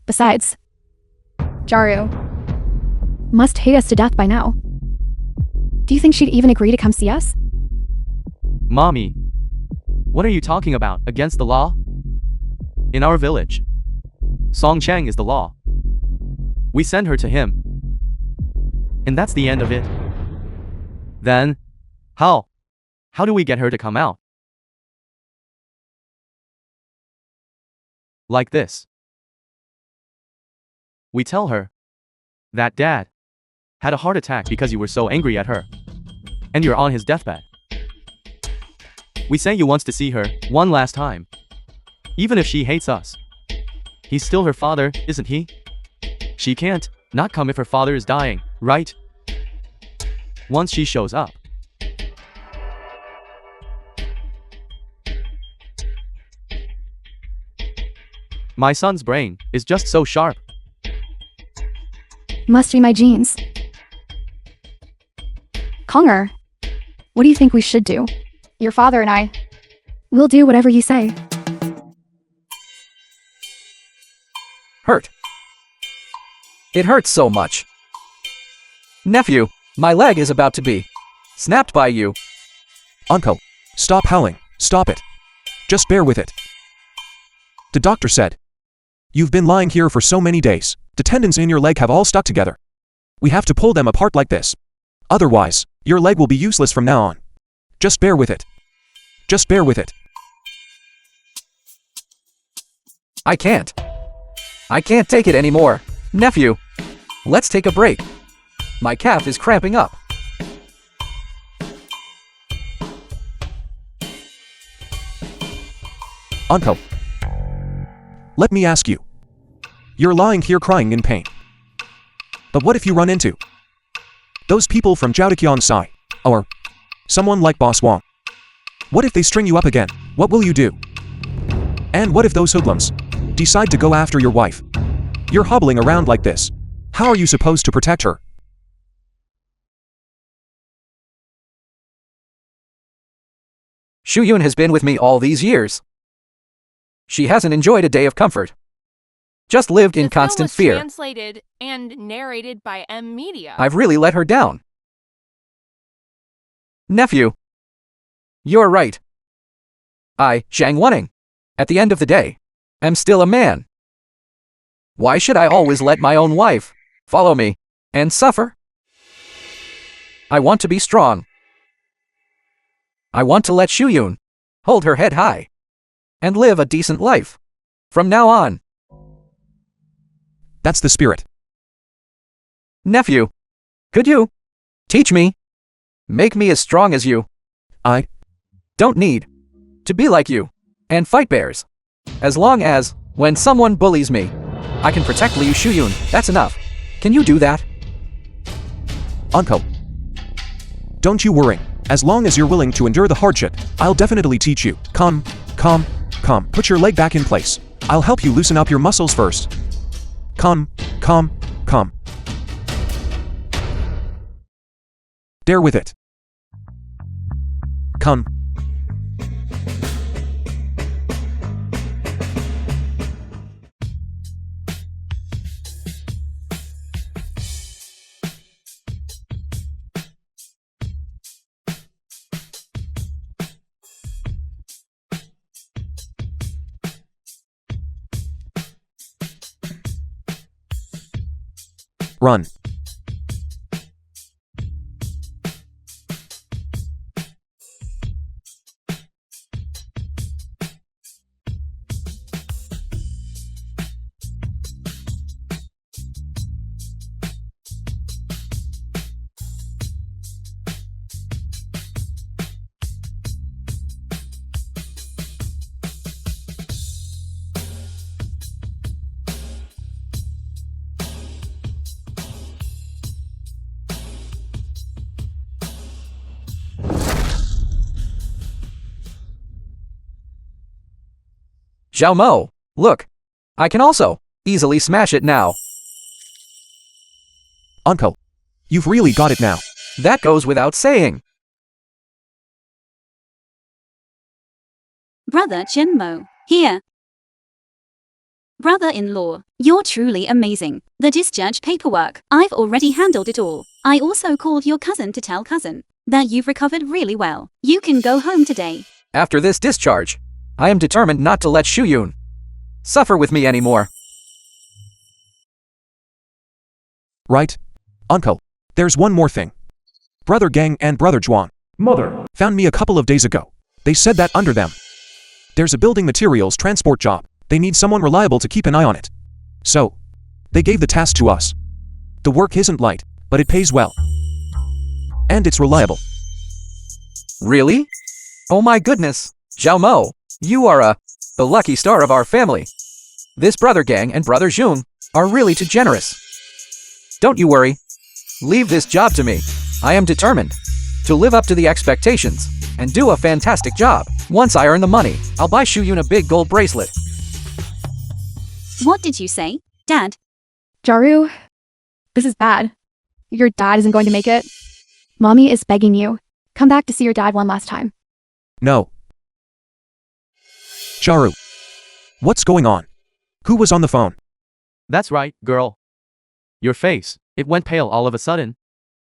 Speaker 5: Besides, Jaru must hate us to death by now. Do you think she'd even agree to come see us?
Speaker 2: Mommy, what are you talking about? Against the law? In our village, Song Chang is the law. We send her to him. And that's the end of it. Then, how do we get her to come out? Like this. We tell her that Dad had a heart attack because you were so angry at her, and you're on his deathbed. We say you wants to see her one last time. Even if she hates us, he's still her father, isn't he? She can't not come if her father is dying, right? Once she shows up, my son's brain is just so sharp.
Speaker 5: Must be my genes. Conger, what do you think we should do? Your father and I. We'll do whatever you say.
Speaker 4: Hurt. It hurts so much. Nephew, my leg is about to be snapped by you.
Speaker 1: Uncle, stop howling. Stop it. Just bear with it. The doctor said, you've been lying here for so many days. The tendons in your leg have all stuck together. We have to pull them apart like this. Otherwise, your leg will be useless from now on. Just bear with it. Just bear with it.
Speaker 4: I can't take it anymore. Nephew, let's take a break. My calf is cramping up.
Speaker 1: Uncle, let me ask you. You're lying here crying in pain. But what if you run into those people from Zhaodeqiang Sai, or someone like Boss Wang? What if they string you up again? What will you do? And what if those hoodlums decide to go after your wife? You're hobbling around like this. How are you supposed to protect her?
Speaker 4: Shuyun has been with me all these years. She hasn't enjoyed a day of comfort. Just lived in constant fear.
Speaker 3: Translated and narrated by M Media.
Speaker 4: I've really let her down. Nephew, you're right. I, Zhang Wenning, at the end of the day, am still a man. Why should I always let my own wife follow me and suffer? I want to be strong. I want to let Shuyun hold her head high and live a decent life from now on.
Speaker 1: That's the spirit.
Speaker 4: Nephew, could you teach me? Make me as strong as you.
Speaker 1: I
Speaker 4: Don't need to be like you and fight bears. As long as, when someone bullies me, I can protect Liu Shuyun, that's enough. Can you do that?
Speaker 1: Uncle. Don't you worry. As long as you're willing to endure the hardship, I'll definitely teach you. Come. Put your leg back in place. I'll help you loosen up your muscles first. Come. Dare with it. Come. Run.
Speaker 4: Xiao Mo, look. I can also easily smash it now.
Speaker 1: Uncle. You've really got it now.
Speaker 4: That goes without saying.
Speaker 6: Brother Chenmo, here. Brother-in-law, you're truly amazing. The discharge paperwork, I've already handled it all. I also called your cousin to tell cousin that you've recovered really well. You can go home today.
Speaker 4: After this discharge, I am determined not to let Shuyun suffer with me anymore.
Speaker 1: Right? Uncle. There's one more thing. Brother Gang and Brother Zhuang found me a couple of days ago. They said that under them, there's a building materials transport job. They need someone reliable to keep an eye on it. So, they gave the task to us. The work isn't light, but it pays well. And it's reliable.
Speaker 4: Really? Oh my goodness, Xiao Mo, you are the lucky star of our family. This Brother Gang and Brother Jun are really too generous. Don't you worry. Leave this job to me. I am determined to live up to the expectations and do a fantastic job. Once I earn the money, I'll buy Shuyun a big gold bracelet.
Speaker 6: What did you say, Dad?
Speaker 5: Jaru, this is bad. Your dad isn't going to make it. Mommy is begging you. Come back to see your dad one last time.
Speaker 1: No. Charu. What's going on? Who was on the phone?
Speaker 2: That's right, girl. Your face, it went pale all of a sudden.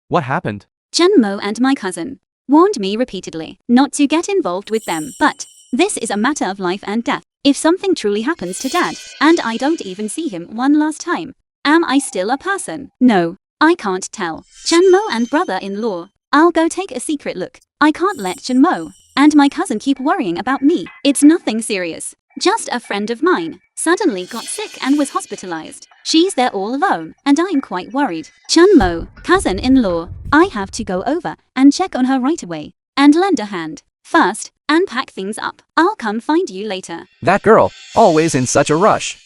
Speaker 2: What happened?
Speaker 6: Chenmo and my cousin warned me repeatedly not to get involved with them, but this is a matter of life and death. If something truly happens to Dad, and I don't even see him one last time, am I still a person? No, I can't tell. Chenmo and brother-in-law, I'll go take a secret look. I can't let Chenmo and my cousin keep worrying about me. It's nothing serious. Just a friend of mine suddenly got sick and was hospitalized. She's there all alone, and I'm quite worried. Chenmo, cousin-in-law, I have to go over and check on her right away and lend a hand. First, and pack things up. I'll come find you later.
Speaker 4: That girl, always in such a rush.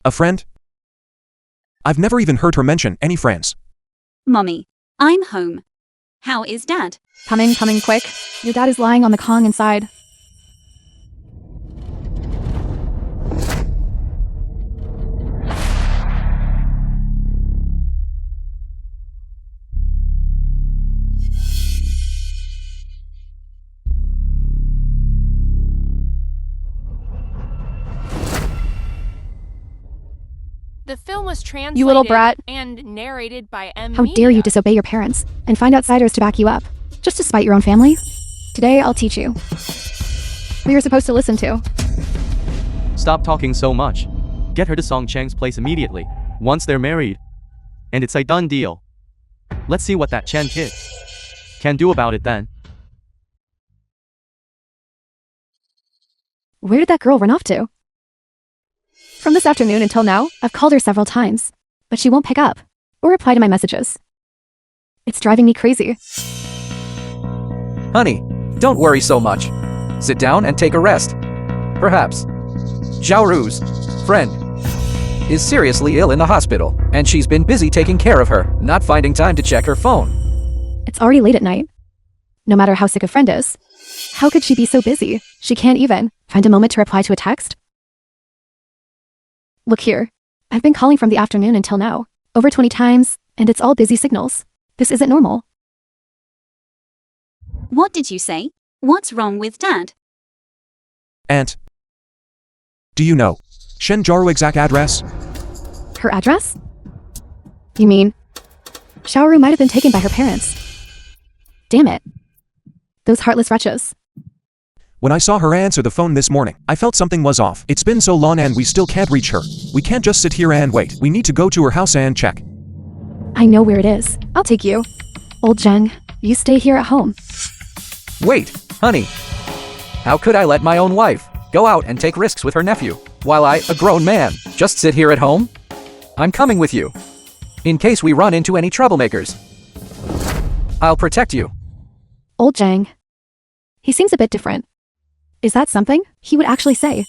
Speaker 1: A friend? I've never even heard her mention any friends.
Speaker 6: Mommy, I'm home. How is Dad?
Speaker 5: Coming quick. Your dad is lying on the Kong inside.
Speaker 3: The film was translated
Speaker 5: You little brat.
Speaker 3: and narrated by M.
Speaker 5: How dare you disobey your parents and find outsiders to back you up, just to spite your own family? Today I'll teach you who you're supposed to listen to.
Speaker 2: Stop talking so much. Get her to Song Chang's place immediately, once they're married. And it's a done deal. Let's see what that Chen kid can do about it then.
Speaker 5: Where did that girl run off to? From this afternoon until now, I've called her several times, but she won't pick up. or reply to my messages. It's driving me crazy.
Speaker 4: Honey, don't worry so much. Sit down and take a rest. Perhaps Xiaoru's friend is seriously ill in the hospital, and she's been busy taking care of her, not finding time to check her phone.
Speaker 5: It's already late at night. No matter how sick a friend is, how could she be so busy? She can't even find a moment to reply to a text? Look here. I've been calling from the afternoon until now, over 20 times, and it's all busy signals. This isn't normal.
Speaker 6: What did you say? What's wrong with Dad?
Speaker 1: Aunt. Do you know Shenjaru's exact address?
Speaker 5: Her address? You mean Xiaoru might have been taken by her parents. Damn it. Those heartless wretches.
Speaker 1: When I saw her answer the phone this morning, I felt something was off. It's been so long and we still can't reach her. We can't just sit here and wait. We need to go to her house and check.
Speaker 5: I know where it is. I'll take you. Old Zheng, you stay here at home.
Speaker 4: Wait, honey. How could I let my own wife go out and take risks with her nephew, while I, a grown man, just sit here at home? I'm coming with you. In case we run into any troublemakers. I'll protect you.
Speaker 5: Old Zheng. He seems a bit different. Is that something he would actually say?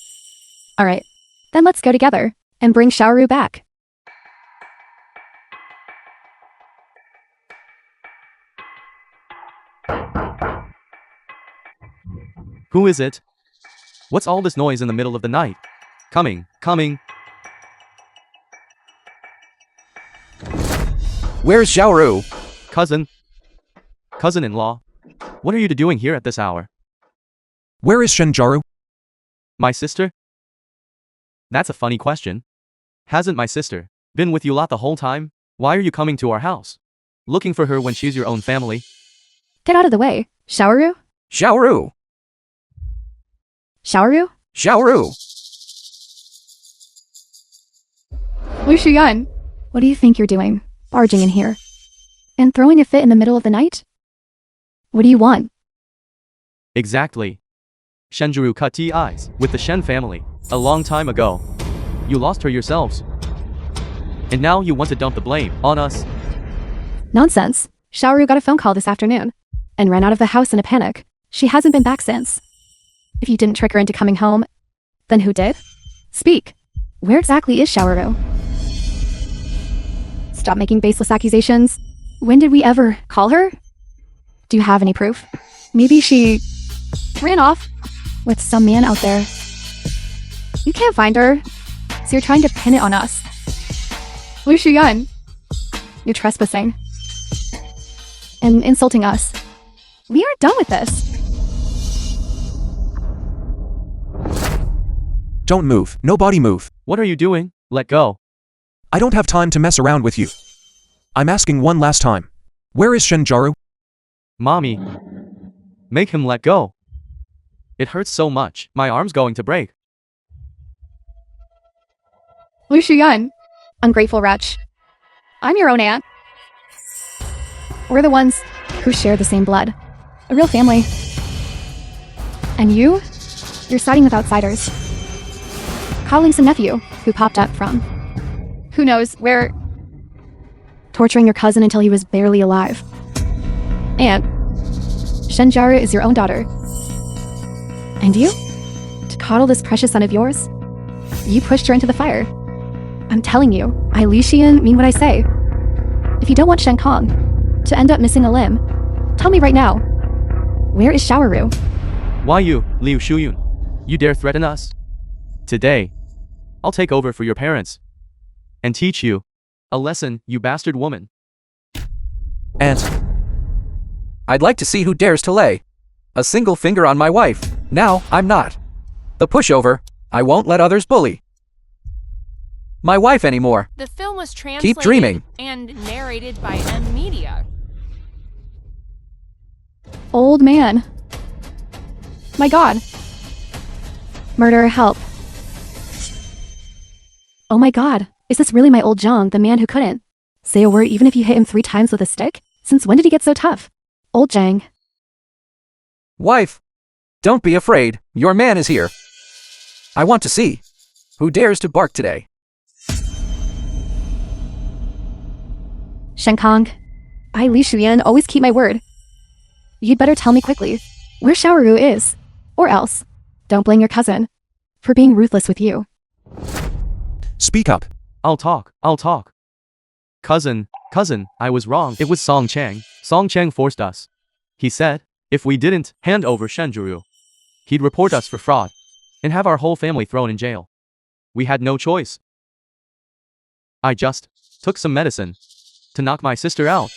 Speaker 5: Alright, then let's go together and bring Xiaoru back.
Speaker 2: Who is it? What's all this noise in the middle of the night? Coming.
Speaker 4: Where's Xiaoru?
Speaker 2: Cousin-in-law. What are you doing here at this hour?
Speaker 1: Where is Shenjaru?
Speaker 2: My sister? That's a funny question. Hasn't my sister been with you lot the whole time? Why are you coming to our house? Looking for her when she's your own family?
Speaker 5: Get out of the way. Xiaoru?
Speaker 4: Xiaoru!
Speaker 5: Xiaoru?
Speaker 4: Xiaoru!
Speaker 5: Wu Shiyuan, what do you think you're doing? Barging in here. And throwing a fit in the middle of the night? What do you want?
Speaker 2: Exactly. Shenjuru cut ties with the Shen family a long time ago. You lost her yourselves. And now you want to dump the blame on us.
Speaker 5: Nonsense. Xiaoru got a phone call this afternoon and ran out of the house in a panic. She hasn't been back since. If you didn't trick her into coming home, then who did? Speak. Where exactly is Xiaoru? Stop making baseless accusations. When did we ever call her? Do you have any proof? Maybe she ran off with some man out there. You can't find her, so you're trying to pin it on us. Wu Shiyuan, you're trespassing and insulting us. We are done with this.
Speaker 1: Don't move. Nobody move.
Speaker 2: What are you doing? Let go.
Speaker 1: I don't have time to mess around with you. I'm asking one last time. Where is Shenjaru?
Speaker 2: Mommy. Make him let go. It hurts so much. My arm's going to break.
Speaker 5: Wu Shiyuan, ungrateful wretch. I'm your own aunt. We're the ones who share the same blood. A real family. And you're siding with outsiders. Coddling some nephew who popped up from who knows where. Torturing your cousin until he was barely alive. And Shenjaru is your own daughter. And you? To coddle this precious son of yours? You pushed her into the fire. I'm telling you, I Li Xian mean what I say. If you don't want Shen Kong to end up missing a limb, tell me right now. Where is Xiaoru?
Speaker 2: Why you, Liu Shuyun? You dare threaten us? Today, I'll take over for your parents. And teach you a lesson, you bastard woman.
Speaker 1: Aunt.
Speaker 4: I'd like to see who dares to lay a single finger on my wife. Now, I'm not the pushover. I won't let others bully my wife anymore.
Speaker 3: The film was translated
Speaker 4: dreaming.
Speaker 3: and narrated by M Media.
Speaker 5: Old man. My God. Murder, help. Oh my God. Is this really my old Zhang, the man who couldn't say a word even if you hit him 3 times with a stick? Since when did he get so tough? Old Zhang.
Speaker 4: Wife, don't be afraid. Your man is here. I want to see who dares to bark today.
Speaker 5: Shenkong, I Li Shuyan always keep my word. You'd better tell me quickly where Xiaoru is. Or else, don't blame your cousin for being ruthless with you.
Speaker 1: Speak up.
Speaker 2: I'll talk. Cousin, I was wrong. It was Song Chang. Song Chang forced us. He said, if we didn't hand over Shenjuru, he'd report us for fraud and have our whole family thrown in jail. We had no choice. I just took some medicine to knock my sister out,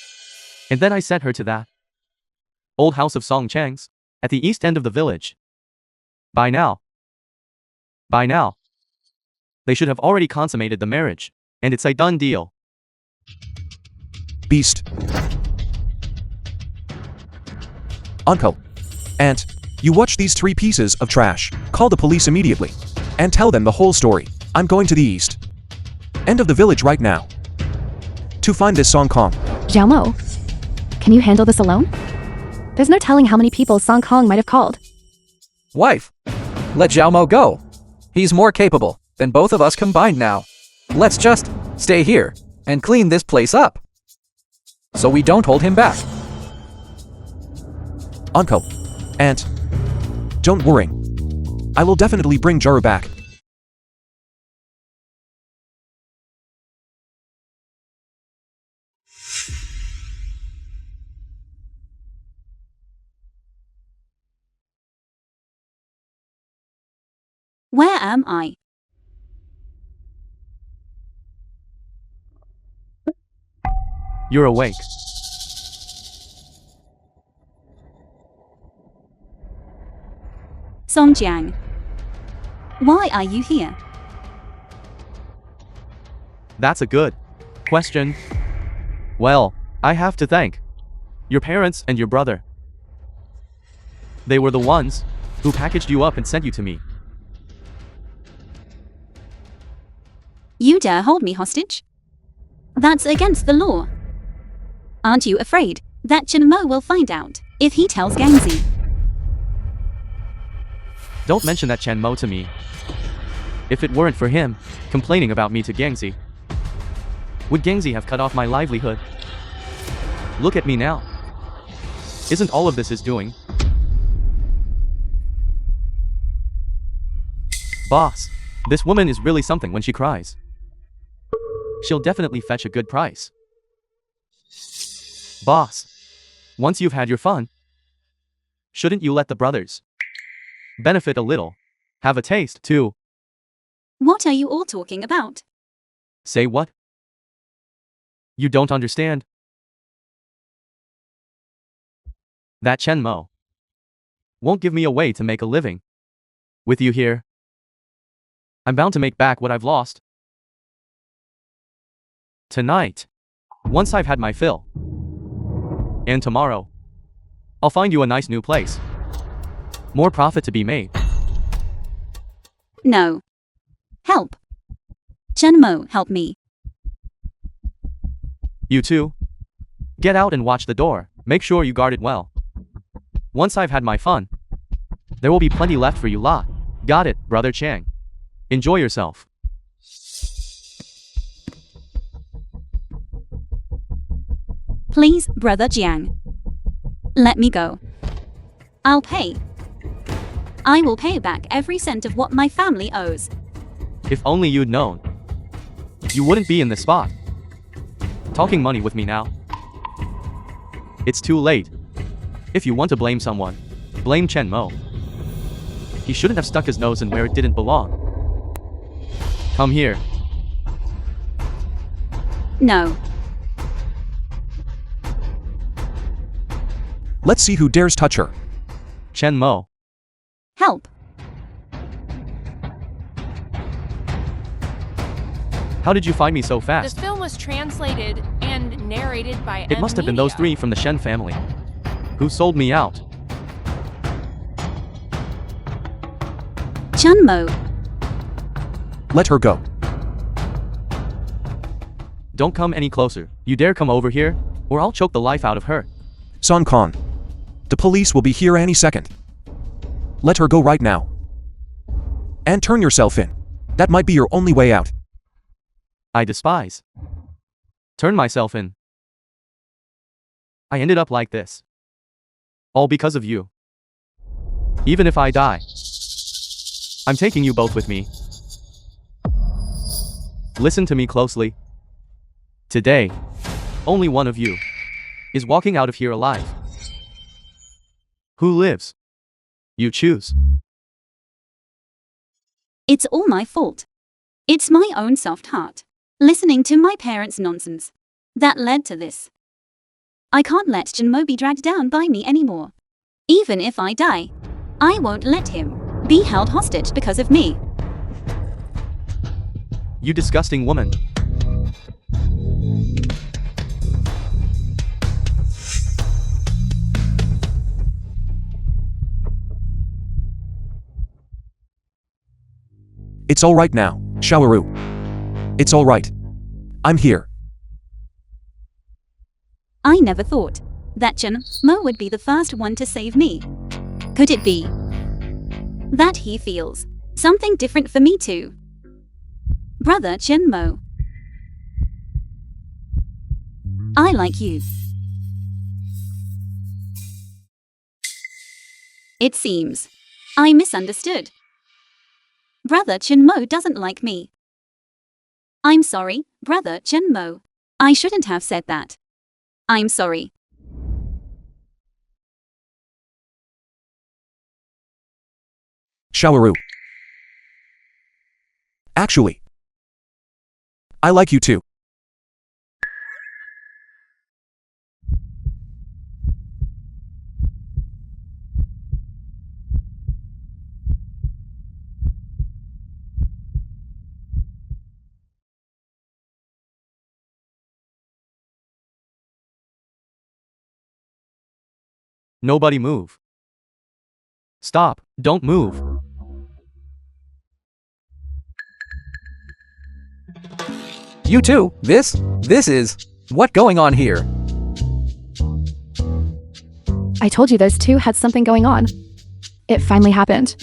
Speaker 2: and then I sent her to that old house of Song Chang's at the east end of the village. By now, they should have already consummated the marriage, and it's a done deal.
Speaker 1: Beast. Uncle. Aunt. You watch these 3 pieces of trash. Call the police immediately. And tell them the whole story. I'm going to the east end of the village right now to find this Song Kong.
Speaker 5: Zhao Mo, can you handle this alone? There's no telling how many people Song Kong might have called.
Speaker 4: Wife, let Zhao Mo go. He's more capable than both of us combined now. Let's just stay here and clean this place up so we don't hold him back.
Speaker 1: Uncle. Aunt. Don't worry. I will definitely bring Jaru back.
Speaker 6: Where am I?
Speaker 2: You're awake.
Speaker 6: Song Jiang. Why are you here?
Speaker 2: That's a good question. Well, I have to thank your parents and your brother. They were the ones who packaged you up and sent you to me.
Speaker 6: You dare hold me hostage? That's against the law. Aren't you afraid that Chen Mo will find out if he tells Gangzi?
Speaker 2: Don't mention that Chen Mo to me. If it weren't for him complaining about me to Gangzi, would Gangzi have cut off my livelihood? Look at me now. Isn't all of this his doing? Boss, this woman is really something when she cries. She'll definitely fetch a good price. Boss, once you've had your fun, shouldn't you let the brothers benefit a little? Have a taste, too.
Speaker 6: What are you all talking about?
Speaker 2: Say what? You don't understand? That Chen Mo won't give me a way to make a living. With you here, I'm bound to make back what I've lost. Tonight, once I've had my fill. And tomorrow, I'll find you a nice new place. More profit to be made.
Speaker 6: No. Help. Chen Mo, help me.
Speaker 2: You too. Get out and watch the door. Make sure you guard it well. Once I've had my fun, there will be plenty left for you lot. Got it, Brother Chang. Enjoy yourself.
Speaker 6: Please, Brother Jiang. Let me go. I'll pay. I will pay back every cent of what my family owes.
Speaker 2: If only you'd known, you wouldn't be in this spot. Talking money with me now. It's too late. If you want to blame someone, blame Chen Mo. He shouldn't have stuck his nose in where it didn't belong. Come here.
Speaker 6: No.
Speaker 1: Let's see who dares touch her.
Speaker 2: Chen Mo.
Speaker 6: Help.
Speaker 3: How
Speaker 2: did you find me so
Speaker 3: This
Speaker 2: fast?
Speaker 3: film was translated and narrated by
Speaker 2: It must have been those
Speaker 3: Media.
Speaker 2: 3 from the Shen family who sold me out.
Speaker 6: Chen Mo.
Speaker 1: Let her go.
Speaker 2: Don't come any closer. You dare come over here, or I'll choke the life out of her.
Speaker 1: Song Kong. The police will be here any second. Let her go right now. And turn yourself in. That might be your only way out.
Speaker 2: I despise. Turn myself in. I ended up like this. All because of you. Even if I die, I'm taking you both with me. Listen to me closely. Today, only one of you is walking out of here alive. Who lives? You choose.
Speaker 6: It's all my fault. It's my own soft heart. Listening to my parents' nonsense. That led to this. I can't let Jinmo be dragged down by me anymore. Even if I die, I won't let him be held hostage because of me.
Speaker 2: You disgusting woman.
Speaker 1: It's all right now, Xiaoru. It's all right. I'm here.
Speaker 6: I never thought that Jinmo would be the first one to save me. Could it be that he feels something different for me too? Brother Jinmo, I like you. It seems I misunderstood. Brother Jinmo doesn't like me. I'm sorry, Brother Jinmo. I shouldn't have said that. I'm sorry.
Speaker 1: Xiaoru. Actually, I like you too.
Speaker 2: Nobody move. Stop, don't move.
Speaker 4: You too. This is what going on here.
Speaker 5: I told you those two had something going on. It finally happened.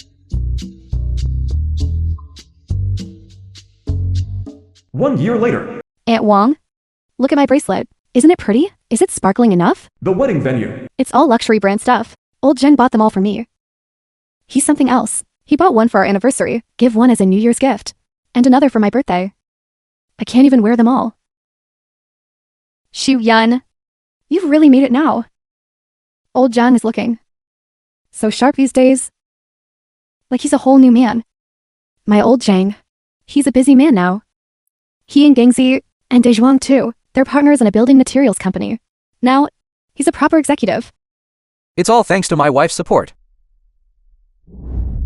Speaker 1: One year later,
Speaker 5: Aunt Wong, look at my bracelet. Isn't it pretty? Is it sparkling enough?
Speaker 1: the wedding venue.
Speaker 5: It's all luxury brand stuff. Old Jen bought them all for me. He's something else. He bought one for our anniversary, give one as a New Year's gift, and another for my birthday. I can't even wear them all. Shu Yun, you've really made it now. Old John is looking so sharp these days. Like he's a whole new man. My old Zhang, he's a busy man now. He and Gangzi, and Dezhuang too, they're partners in a building materials company. Now, he's a proper executive.
Speaker 4: It's all thanks to my wife's support.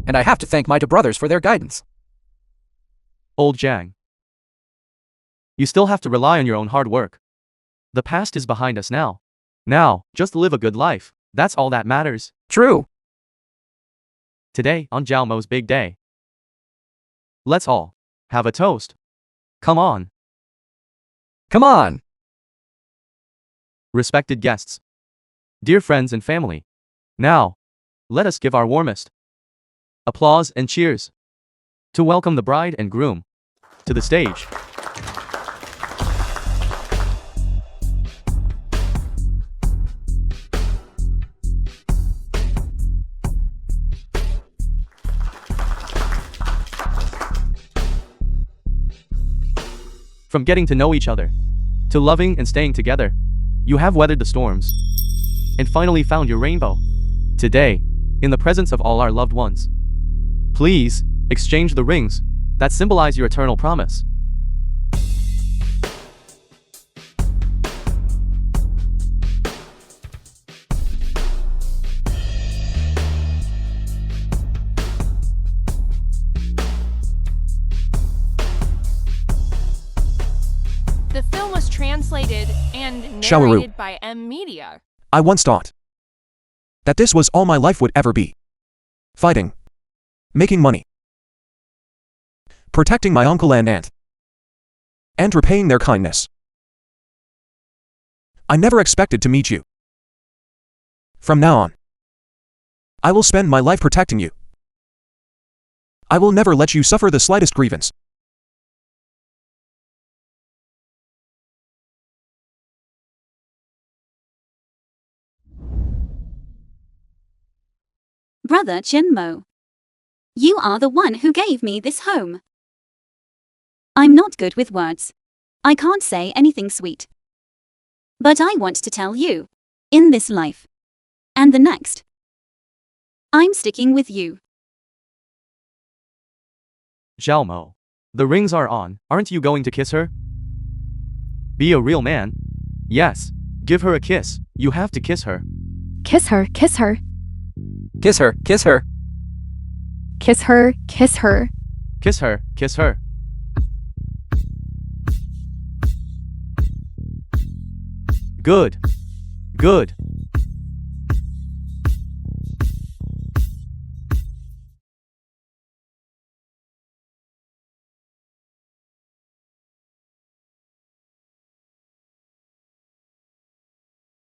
Speaker 4: And I have to thank my two brothers for their guidance.
Speaker 2: Old Jiang. You still have to rely on your own hard work. The past is behind us now. Now, just live a good life. That's all that matters.
Speaker 4: True.
Speaker 2: Today, on Jiaomo's big day, let's all have a toast. Come on.
Speaker 4: Come on.
Speaker 2: Respected guests, dear friends and family, now, let us give our warmest applause and cheers to welcome the bride and groom to the stage. From getting to know each other, to loving and staying together, you have weathered the storms and finally found your rainbow. Today, in the presence of all our loved ones, please exchange the rings that symbolize your eternal promise.
Speaker 3: The film was translated and
Speaker 1: Xiaoru.
Speaker 3: narrated by M Media.
Speaker 1: I once thought that this was all my life would ever be. Fighting. Making money. Protecting my uncle and aunt. And repaying their kindness. I never expected to meet you. From now on, I will spend my life protecting you. I will never let you suffer the slightest grievance.
Speaker 6: Brother Chinmo. You are the one who gave me this home. I'm not good with words. I can't say anything sweet. But I want to tell you, in this life and the next, I'm sticking with you.
Speaker 2: Xiaomo. The rings are on, aren't you going to kiss her? Be a real man. Yes. Give her a kiss. You have to kiss her.
Speaker 5: Kiss her, kiss her.
Speaker 4: Kiss her, kiss her.
Speaker 5: Kiss her, kiss her.
Speaker 2: Kiss her, kiss her. Good. Good.